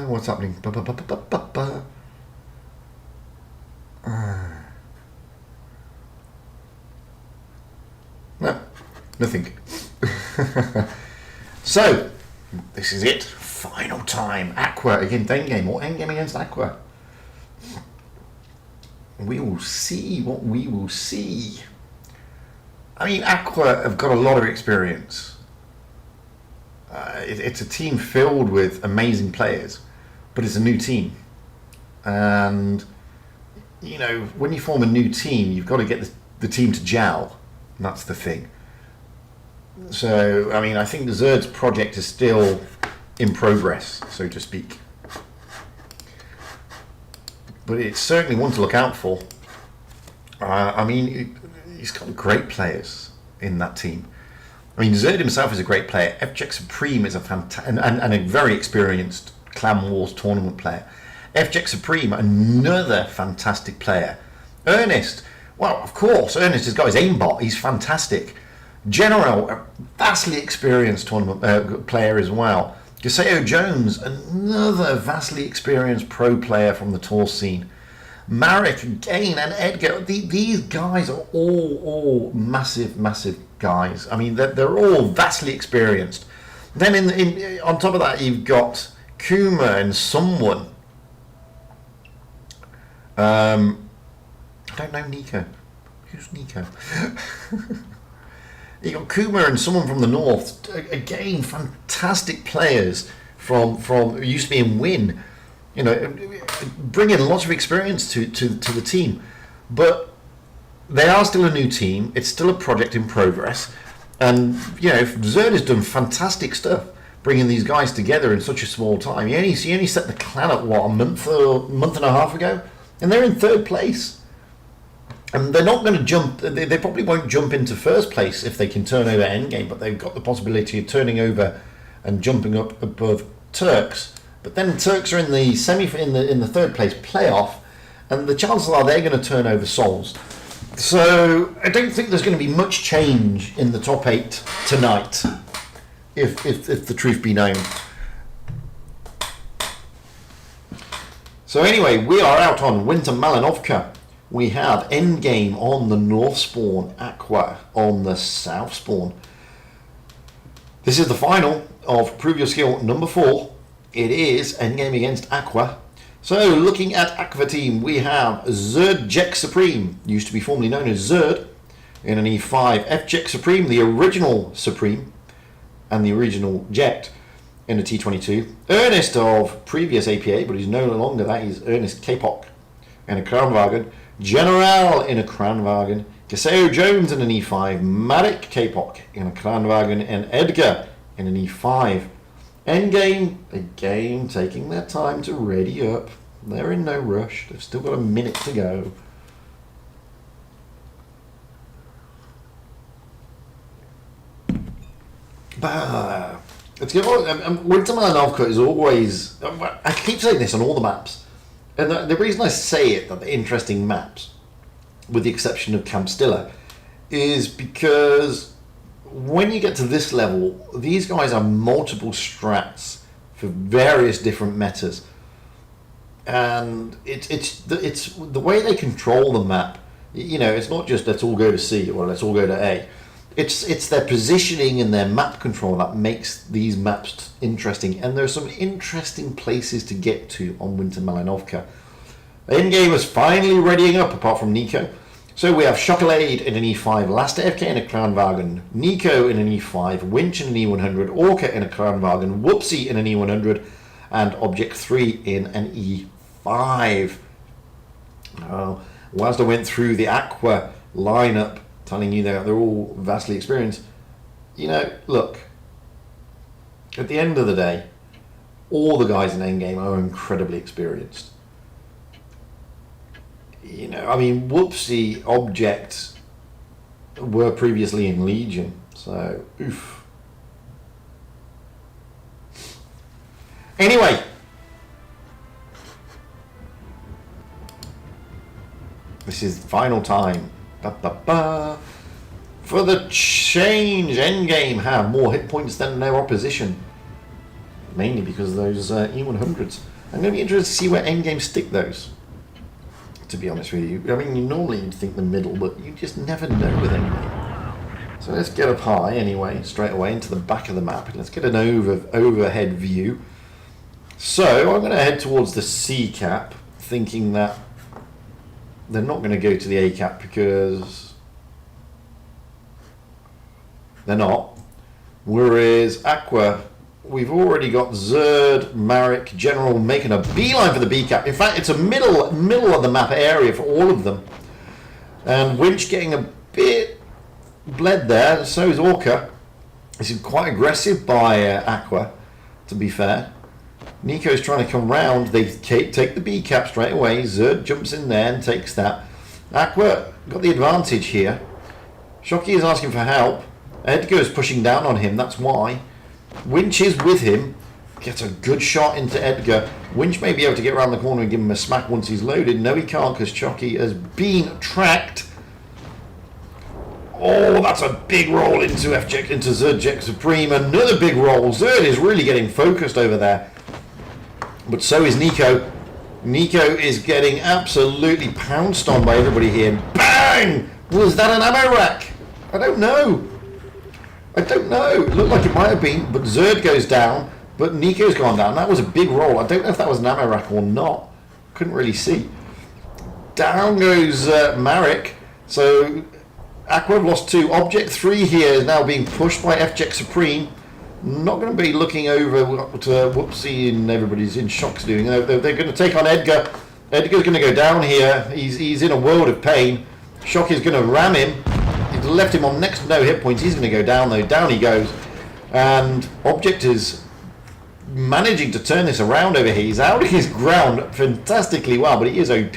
What's happening? No, nothing. So, this is it. Final time. Aqua against Endgame, or Endgame against Aqua. We will see what we will see. I mean, Aqua have got a lot of experience. It's a team filled with amazing players, but it's a new team. And, you know, when you form a new team, you've got to get the team to gel. And that's the thing. So, I mean, I think the Zerd's project is still in progress, so to speak. But it's certainly one to look out for. I mean, he's got great players in that team. I mean, Zerd himself is a great player. FJX Supreme is a fantastic and a very experienced Clan Wars tournament player. FJX Supreme, another fantastic player. Ernest, well, of course, Ernest has got his aimbot. He's fantastic. General, a vastly experienced tournament player as well. Gaseo Jones, another vastly experienced pro player from the tour scene. Marek, again, and Edgar. These guys are all massive guys. I mean, they're all vastly experienced. Then on top of that, you've got Kuma and someone. I don't know Nico. Who's Nico? You got Kuma and someone from the north. Again, fantastic players from used to be in Win. You know, bringing lots of experience to the team. But they are still a new team. It's still a project in progress. And, you know, Zerd has done fantastic stuff bringing these guys together in such a small time. He only set the clan up, what, a month and a half ago? And they're in 3rd place. And they're not going to jump, they probably won't jump into 1st place if they can turn over Endgame, but they've got the possibility of turning over and jumping up above Turks. But then Turks are in the in the 3rd place playoff, and the chances are they're going to turn over Souls. So I don't think there's going to be much change in the top 8 tonight, if the truth be known. So anyway, we are out on Winter Malinovka. We have Endgame on the north spawn, Aqua on the south spawn. This is the final of Prove Your Skill number 4. It is Endgame against Aqua. So looking at Aqua team, we have Zerdjek Supreme, used to be formerly known as Zerd, in an E5. FJX Supreme, the original Supreme, and the original Jekt in a T22. Ernest of previous APA, but he's no longer that. He's Ernest Kapok in a Kranwagen. General in a Kranwagen. Gaseo Jones in an E5. Marek Kapok in a Kranwagen. And Edgar in an E5. Endgame, again, taking their time to ready up. They're in no rush. They've still got a minute to go. Bah. Winter Malinovka is always... I keep saying this on all the maps. And the reason I say it, that they're interesting maps, with the exception of Camp Stiller, is because when you get to this level, these guys have multiple strats for various different metas. And it's the way they control the map. You know, it's not just let's all go to C or let's all go to A. It's their positioning and their map control that makes these maps interesting. And there's some interesting places to get to on Winter Malinovka. Endgame is finally readying up, apart from Nico. So we have Chocolade in an E5, Last AFK in a Kranwagen, Nico in an E5, Winch in an E100, Orca in a Kranwagen, Whoopsie in an E100, and Object 3 in an E5. Whilst I went through the Aqua lineup, telling you they're all vastly experienced, you know, look, at the end of the day, all the guys in Endgame are incredibly experienced. You know, I mean, Whoopsie, Object were previously in Legion, so oof. Anyway, this is final time. For the change, Endgame have more hit points than their opposition, mainly because of those E100s. I'm going to be interested to see where Endgame stick those, to be honest with you. I mean, normally you'd think the middle, but you just never know with Endgame. So let's get up high anyway, straight away into the back of the map. Let's get an overhead view. So I'm going to head towards the C cap, thinking that they're not going to go to the A cap because they're not. Whereas Aqua, we've already got Zerd, Marek, General making a beeline for the B cap. In fact, it's a middle of the map area for all of them. And Winch getting a bit bled there. So is Orca. This is quite aggressive by Aqua, to be fair. Nico's trying to come round. They take the B cap straight away. Zerd jumps in there and takes that. Aqua got the advantage here. Shocky is asking for help. Edgar's pushing down on him. That's why. Winch is with him. Gets a good shot into Edgar. Winch may be able to get around the corner and give him a smack once he's loaded. No, he can't because Chucky has been tracked. Oh, that's a big roll into into Zerd Supreme. Another big roll. Zerd is really getting focused over there. But so is Nico. Nico is getting absolutely pounced on by everybody here. Bang! Was that an ammo rack? I don't know. It looked like it might have been, but Zerd goes down, but Nico's gone down. That was a big roll. I don't know if that was an ammo rack or not. Couldn't really see. Down goes Marek. So Aqua have lost 2. Object 3 here is now being pushed by FJX Supreme. Not going to be looking over what Whoopsie and everybody's in shock's doing. They're going to take on Edgar. Edgar's going to go down here. He's in a world of pain. Shock is going to ram him. He's left him on next to no hit points. He's going to go down though. Down he goes. And Object is managing to turn this around over here. He's out of his ground fantastically well, but he is OP.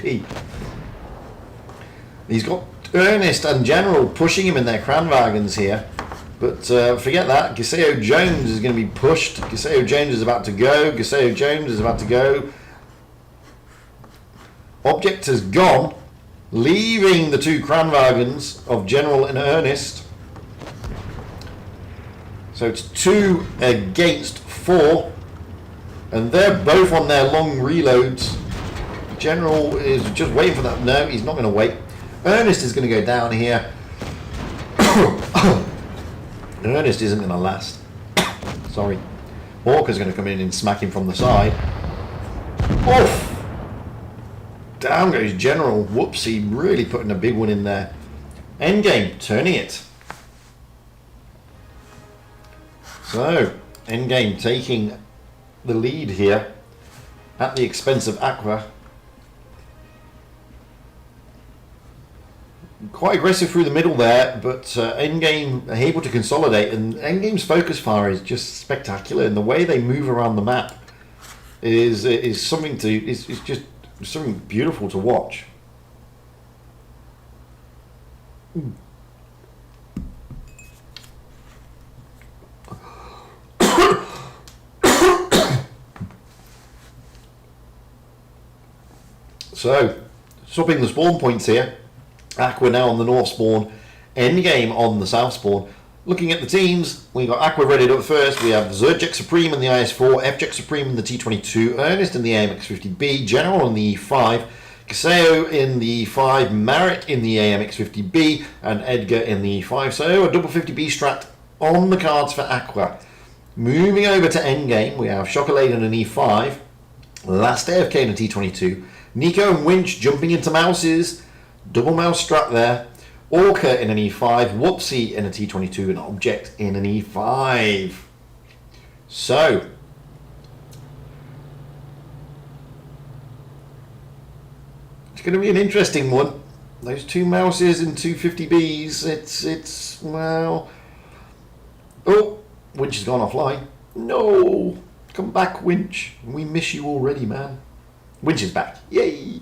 He's got Ernest and General pushing him in their Kranwagens here. But forget that. Giseo Jones is going to be pushed. Giseo Jones is about to go. Giseo Jones is about to go. Object has gone, leaving the 2 Kranwagens of General and Ernest. So it's 2 against 4. And they're both on their long reloads. General is just waiting for that. No, he's not going to wait. Ernest is going to go down here. Ernest isn't going to last. Sorry. Orca's going to come in and smack him from the side. Oof! Down goes General. Whoopsie, really putting a big one in there. Endgame, turning it. So, Endgame taking the lead here at the expense of Aqua. Quite aggressive through the middle there, but Endgame are able to consolidate, and Endgame's focus fire is just spectacular, and the way they move around the map is something is just something beautiful to watch. So, swapping the spawn points here. Aqua now on the north spawn, Endgame on the south spawn. Looking at the teams, we got Aqua ready up first. We have Zerjek Supreme in the IS-4, FJX Supreme in the T-22, Ernest in the AMX-50B, General in the E5, Kaseo in the E5, Marek in the AMX-50B, and Edgar in the E5. So a double 50B strat on the cards for Aqua. Moving over to Endgame, we have Chocolade in an E5, Last AFK in a T-22, Nico and Winch jumping into Mouses, Double mouse strap there. Orca in an E5. Whoopsie in a T22. And Object in an E5. So, it's going to be an interesting one. Those two mouses and two 50Bs. It's well. Oh, Winch has gone offline. No, come back, Winch. We miss you already, man. Winch is back. Yay!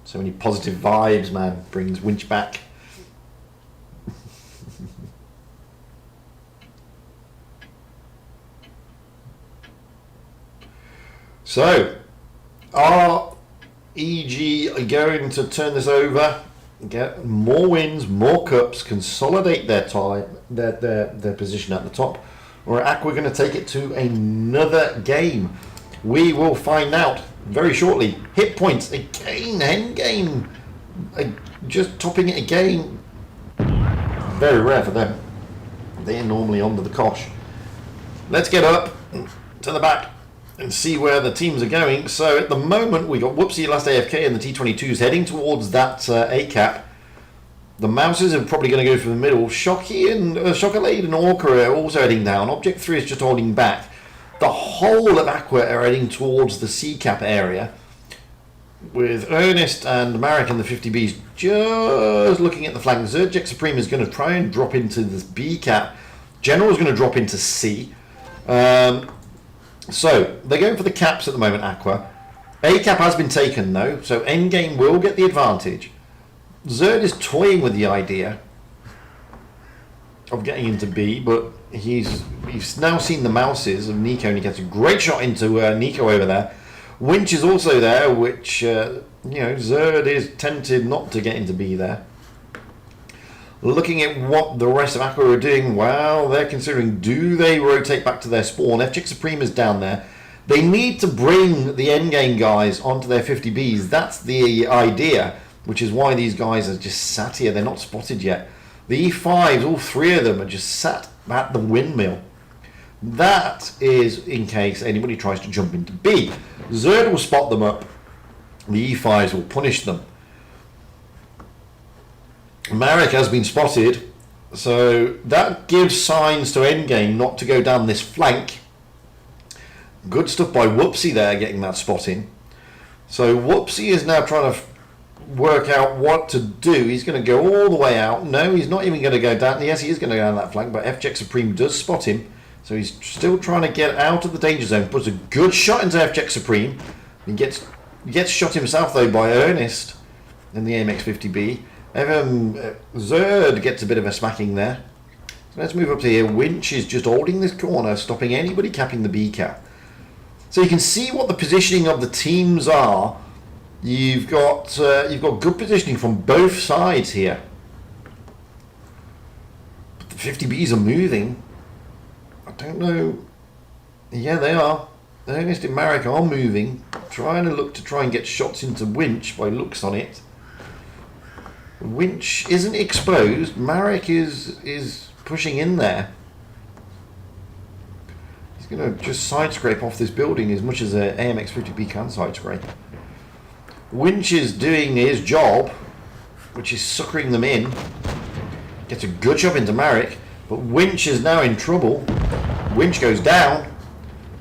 So many positive vibes, man. Brings Winch back. So, are EG going to turn this over, get more wins, more cups, consolidate their time, their position at the top, or are Aqua going to take it to another game? We will find out very shortly. Hit points again, Endgame, just topping it again. Very rare for them. They're normally under the cosh. Let's get up to the back and see where the teams are going. So at the moment we got Whoopsie last AFK and the T22s heading towards that A cap. The mouses are probably going to go for the middle. Shocky and Chocolate and Orca are also heading down. Object 3 is just holding back. The whole of Aqua are heading towards the C cap area, with Ernest and Marek and the 50Bs just looking at the flank. Zerjek Supreme is going to try and drop into this B cap. General is going to drop into C. So, they're going for the caps at the moment, Aqua. A cap has been taken, though, so Endgame will get the advantage. Zerd is toying with the idea of getting into B, but he's now seen the mouses of Nico, and he gets a great shot into Nico over there. Winch is also there, which, Zerd is tempted not to get into B there. Looking at what the rest of Aqua are doing, well, they're considering, do they rotate back to their spawn? FJ Supreme is down there. They need to bring the endgame guys onto their 50Bs. That's the idea, which is why these guys are just sat here. They're not spotted yet. The E5s, all three of them, are just sat at the windmill. That is in case anybody tries to jump into B. Zerd will spot them up. The E5s will punish them. Marek has been spotted, so that gives signs to Endgame not to go down this flank. Good stuff by Whoopsie there, getting that spotting. So Whoopsie is now trying to work out what to do. He's going to go all the way out. No, he's not even going to go down. Yes, he is going to go down that flank, but FJ Supreme does spot him. So he's still trying to get out of the danger zone. Puts a good shot into FJ Supreme. He gets shot himself, though, by Ernest in the AMX 50B. Zerd gets a bit of a smacking there. So let's move up to here. Winch is just holding this corner, stopping anybody capping the B cap. So you can see what the positioning of the teams are. You've got good positioning from both sides here. But the 50Bs are moving. I don't know. Yeah, they are. Ernest and Marek are moving, trying to try and get shots into Winch by looks on it. Winch isn't exposed. Marek is pushing in there. He's going to just side scrape off this building as much as an AMX 50B can side scrape. Winch is doing his job, which is suckering them in. Gets a good shot into Marek, but Winch is now in trouble. Winch goes down.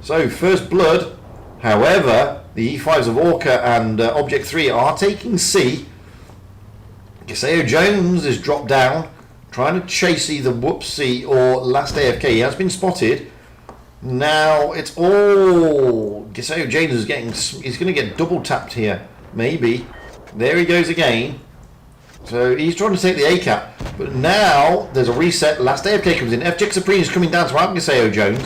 So first blood. However, the E5s of Orca and Object 3 are taking C. Gaseo Jones is dropped down, trying to chase either Whoopsie or last AFK. He has been spotted. Now it's all Gaseo Jones is getting. He's going to get double tapped here. Maybe. There he goes again. So he's trying to take the A cap, but now there's a reset. Last AFK comes in. FJ Supreme is coming down to help Gaseo Jones,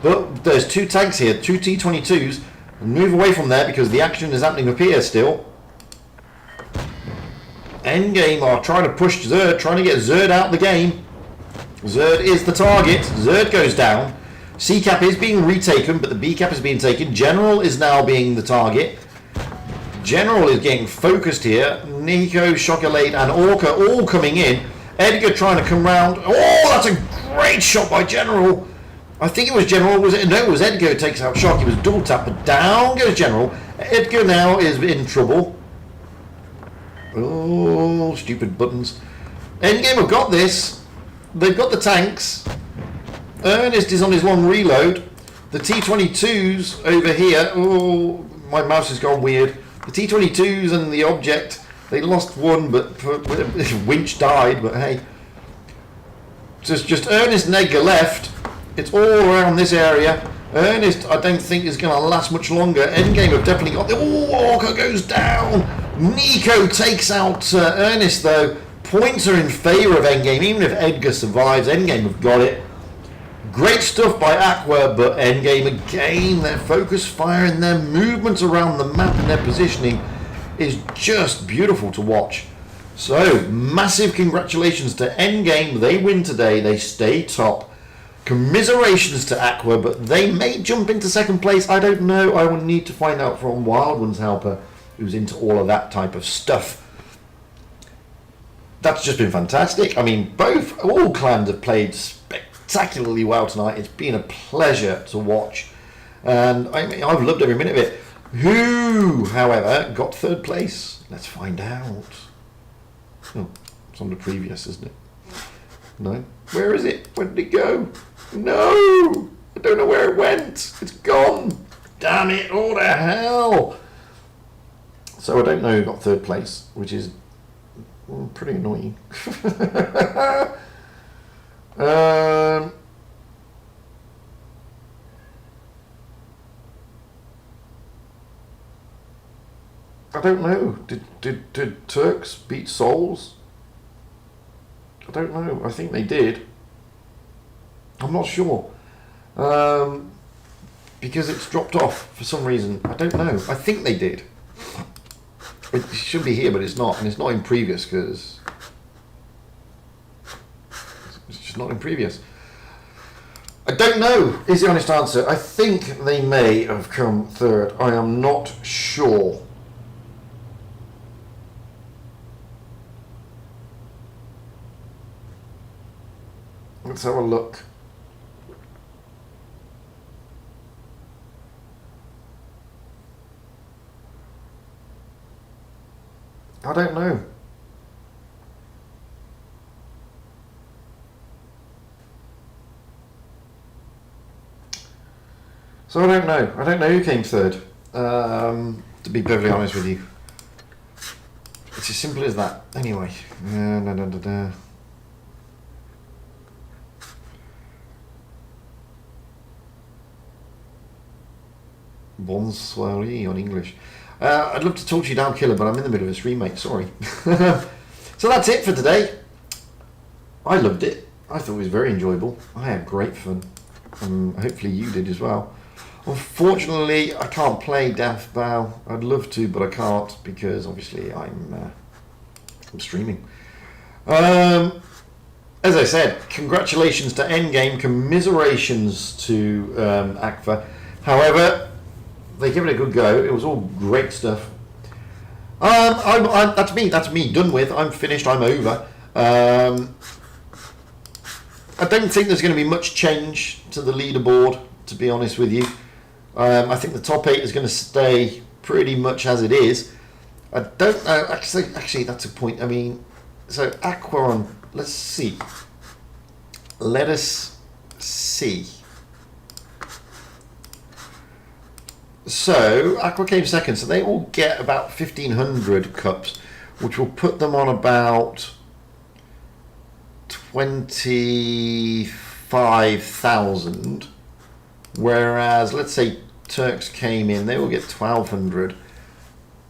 but there's two tanks here, two T22s. Move away from there because the action is happening up here still. Endgame are trying to push Zerd, trying to get Zerd out of the game. Zerd is the target. Zerd goes down. C cap is being retaken, but the B cap is being taken. General is now being the target. General is getting focused here. Nico, Chocolate, and Orca all coming in. Edgar trying to come round. Oh, that's a great shot by General. I think it was General. Was it? No, it was Edgar who takes out Shock. He was double tapped, but down goes General. Edgar now is in trouble. Oh, stupid buttons. Endgame have got this. They've got the tanks. Ernest is on his long reload. The T-22s over here. Oh, my mouse has gone weird. The T-22s and the object. They lost one, but Winch died. But hey, just Ernest and Edgar left. It's all around this area. Ernest, I don't think is going to last much longer. Endgame have definitely got the. Oh, Orca goes down. Nico takes out Ernest though. Points are in favour of Endgame. Even if Edgar survives, Endgame have got it. Great stuff by Aqua, but Endgame again, their focus fire and their movements around the map and their positioning is just beautiful to watch. So, massive congratulations to Endgame. They win today. They stay top. Commiserations to Aqua, but they may jump into second place. I don't know. I will need to find out from Wild One's helper, who's into all of that type of stuff. That's just been fantastic. I mean, all clans have played spectacularly well tonight. It's been a pleasure to watch, and I mean, I've loved every minute of it. Who, however, got third place? Let's find out. Oh, it's on the previous, isn't it? No. Where is it? Where did it go? No! I don't know where it went. It's gone. Damn it! What the hell? So I don't know who got third place, which is pretty annoying. I don't know. Did Turks beat Souls? I don't know. I think they did. I'm not sure. Because it's dropped off for some reason. I don't know. I think they did. It should be here, but it's not. And it's not in previous because it's just not in previous. I don't know is the honest answer. I think they may have come third. I am not sure. Let's have a look. I don't know. So I don't know. I don't know who came third. To be perfectly honest with you. It's as simple as that. Anyway. Bonsoir on English. I'd love to talk to you down, Killer, but I'm in the middle of a stream, mate. Sorry. So that's it for today. I loved it. I thought it was very enjoyable. I had great fun. Hopefully you did as well. Unfortunately, I can't play Death Bow. I'd love to, but I can't because obviously I'm streaming. As I said, congratulations to Endgame. Commiserations to Aqua. However, they give it a good go. It was all great stuff. That's me. That's me done with. I'm finished. I'm over. I don't think there's going to be much change to the leaderboard, to be honest with you. I think the top 8 is going to stay pretty much as it is. I don't know. Actually, that's a point. I mean, so Aqua on. Let's see. Let us see. So Aqua came second, so they all get about 1,500 cups, which will put them on about 25,000. Whereas, let's say Turks came in, they will get 1,200,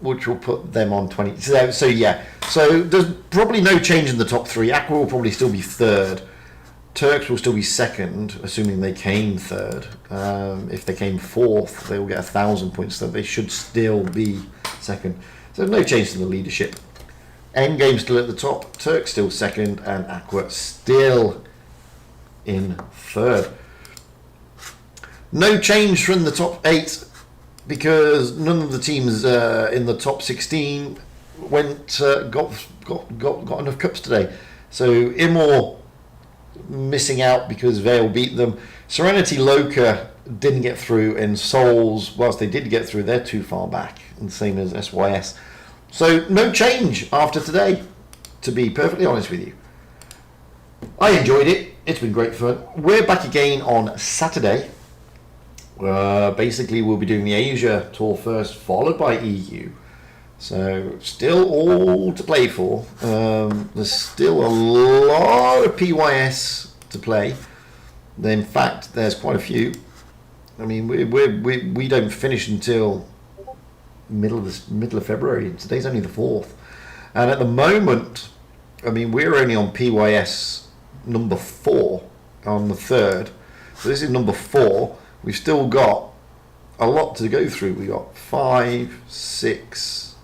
which will put them on 20. So yeah, so there's probably no change in the top 3. Aqua will probably still be third. Turks will still be second, assuming they came third. If they came fourth, they will get 1,000 points, so they should still be second. So no change to the leadership. Endgame still at the top, Turks still second, and Aqua still in third. No change from the top 8 because none of the teams in the top 16 got enough cups today. So Immor missing out because Vale beat them. Serenity Loca didn't get through, and Souls, whilst they did get through, they're too far back, and same as SYS. So no change after today, to be perfectly honest with you. I enjoyed it. It's been great fun. We're back again on Saturday. Basically, we'll be doing the Asia tour first, followed by EU. So still all to play for. There's still a lot of PYS to play. In fact, there's quite a few. I mean, we don't finish until middle of February. Today's only the 4th, and at the moment, I mean, we're only on PYS number 4 on the 3rd. So this is number 4. We've still got a lot to go through. We got 5, 6.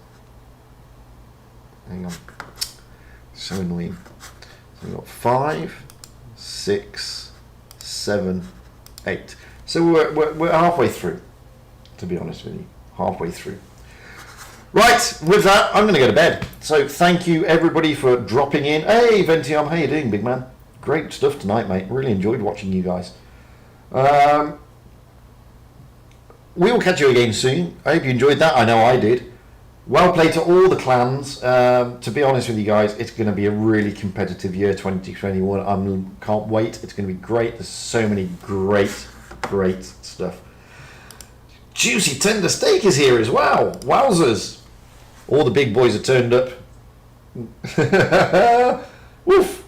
Hang on, so annoying. So we've got 5, 6, 7, 8. So we're halfway through, to be honest with you. Halfway through. Right, with that, I'm going to go to bed. So thank you everybody for dropping in. Hey Ventium, how you doing, big man? Great stuff tonight, mate. Really enjoyed watching you guys. We will catch you again soon. I hope you enjoyed that. I know I did. Well played to all the clans. To be honest with you guys, it's going to be a really competitive year 2021. I can't wait. It's going to be great. There's so many great stuff. Juicy Tender Steak is here as well. Wowzers. All the big boys are turned up. Woof.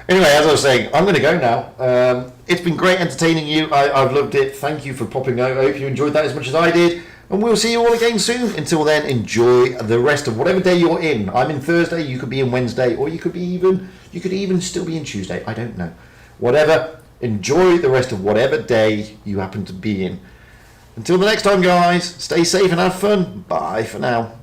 Anyway, as I was saying, I'm going to go now. It's been great entertaining you. I've loved it. Thank you for popping over. I hope you enjoyed that as much as I did. And we'll see you all again soon. Until then, enjoy the rest of whatever day you're in. I'm in Thursday, you could be in Wednesday, or you could even still be in Tuesday. I don't know. Whatever. Enjoy the rest of whatever day you happen to be in. Until the next time, guys, stay safe and have fun. Bye for now.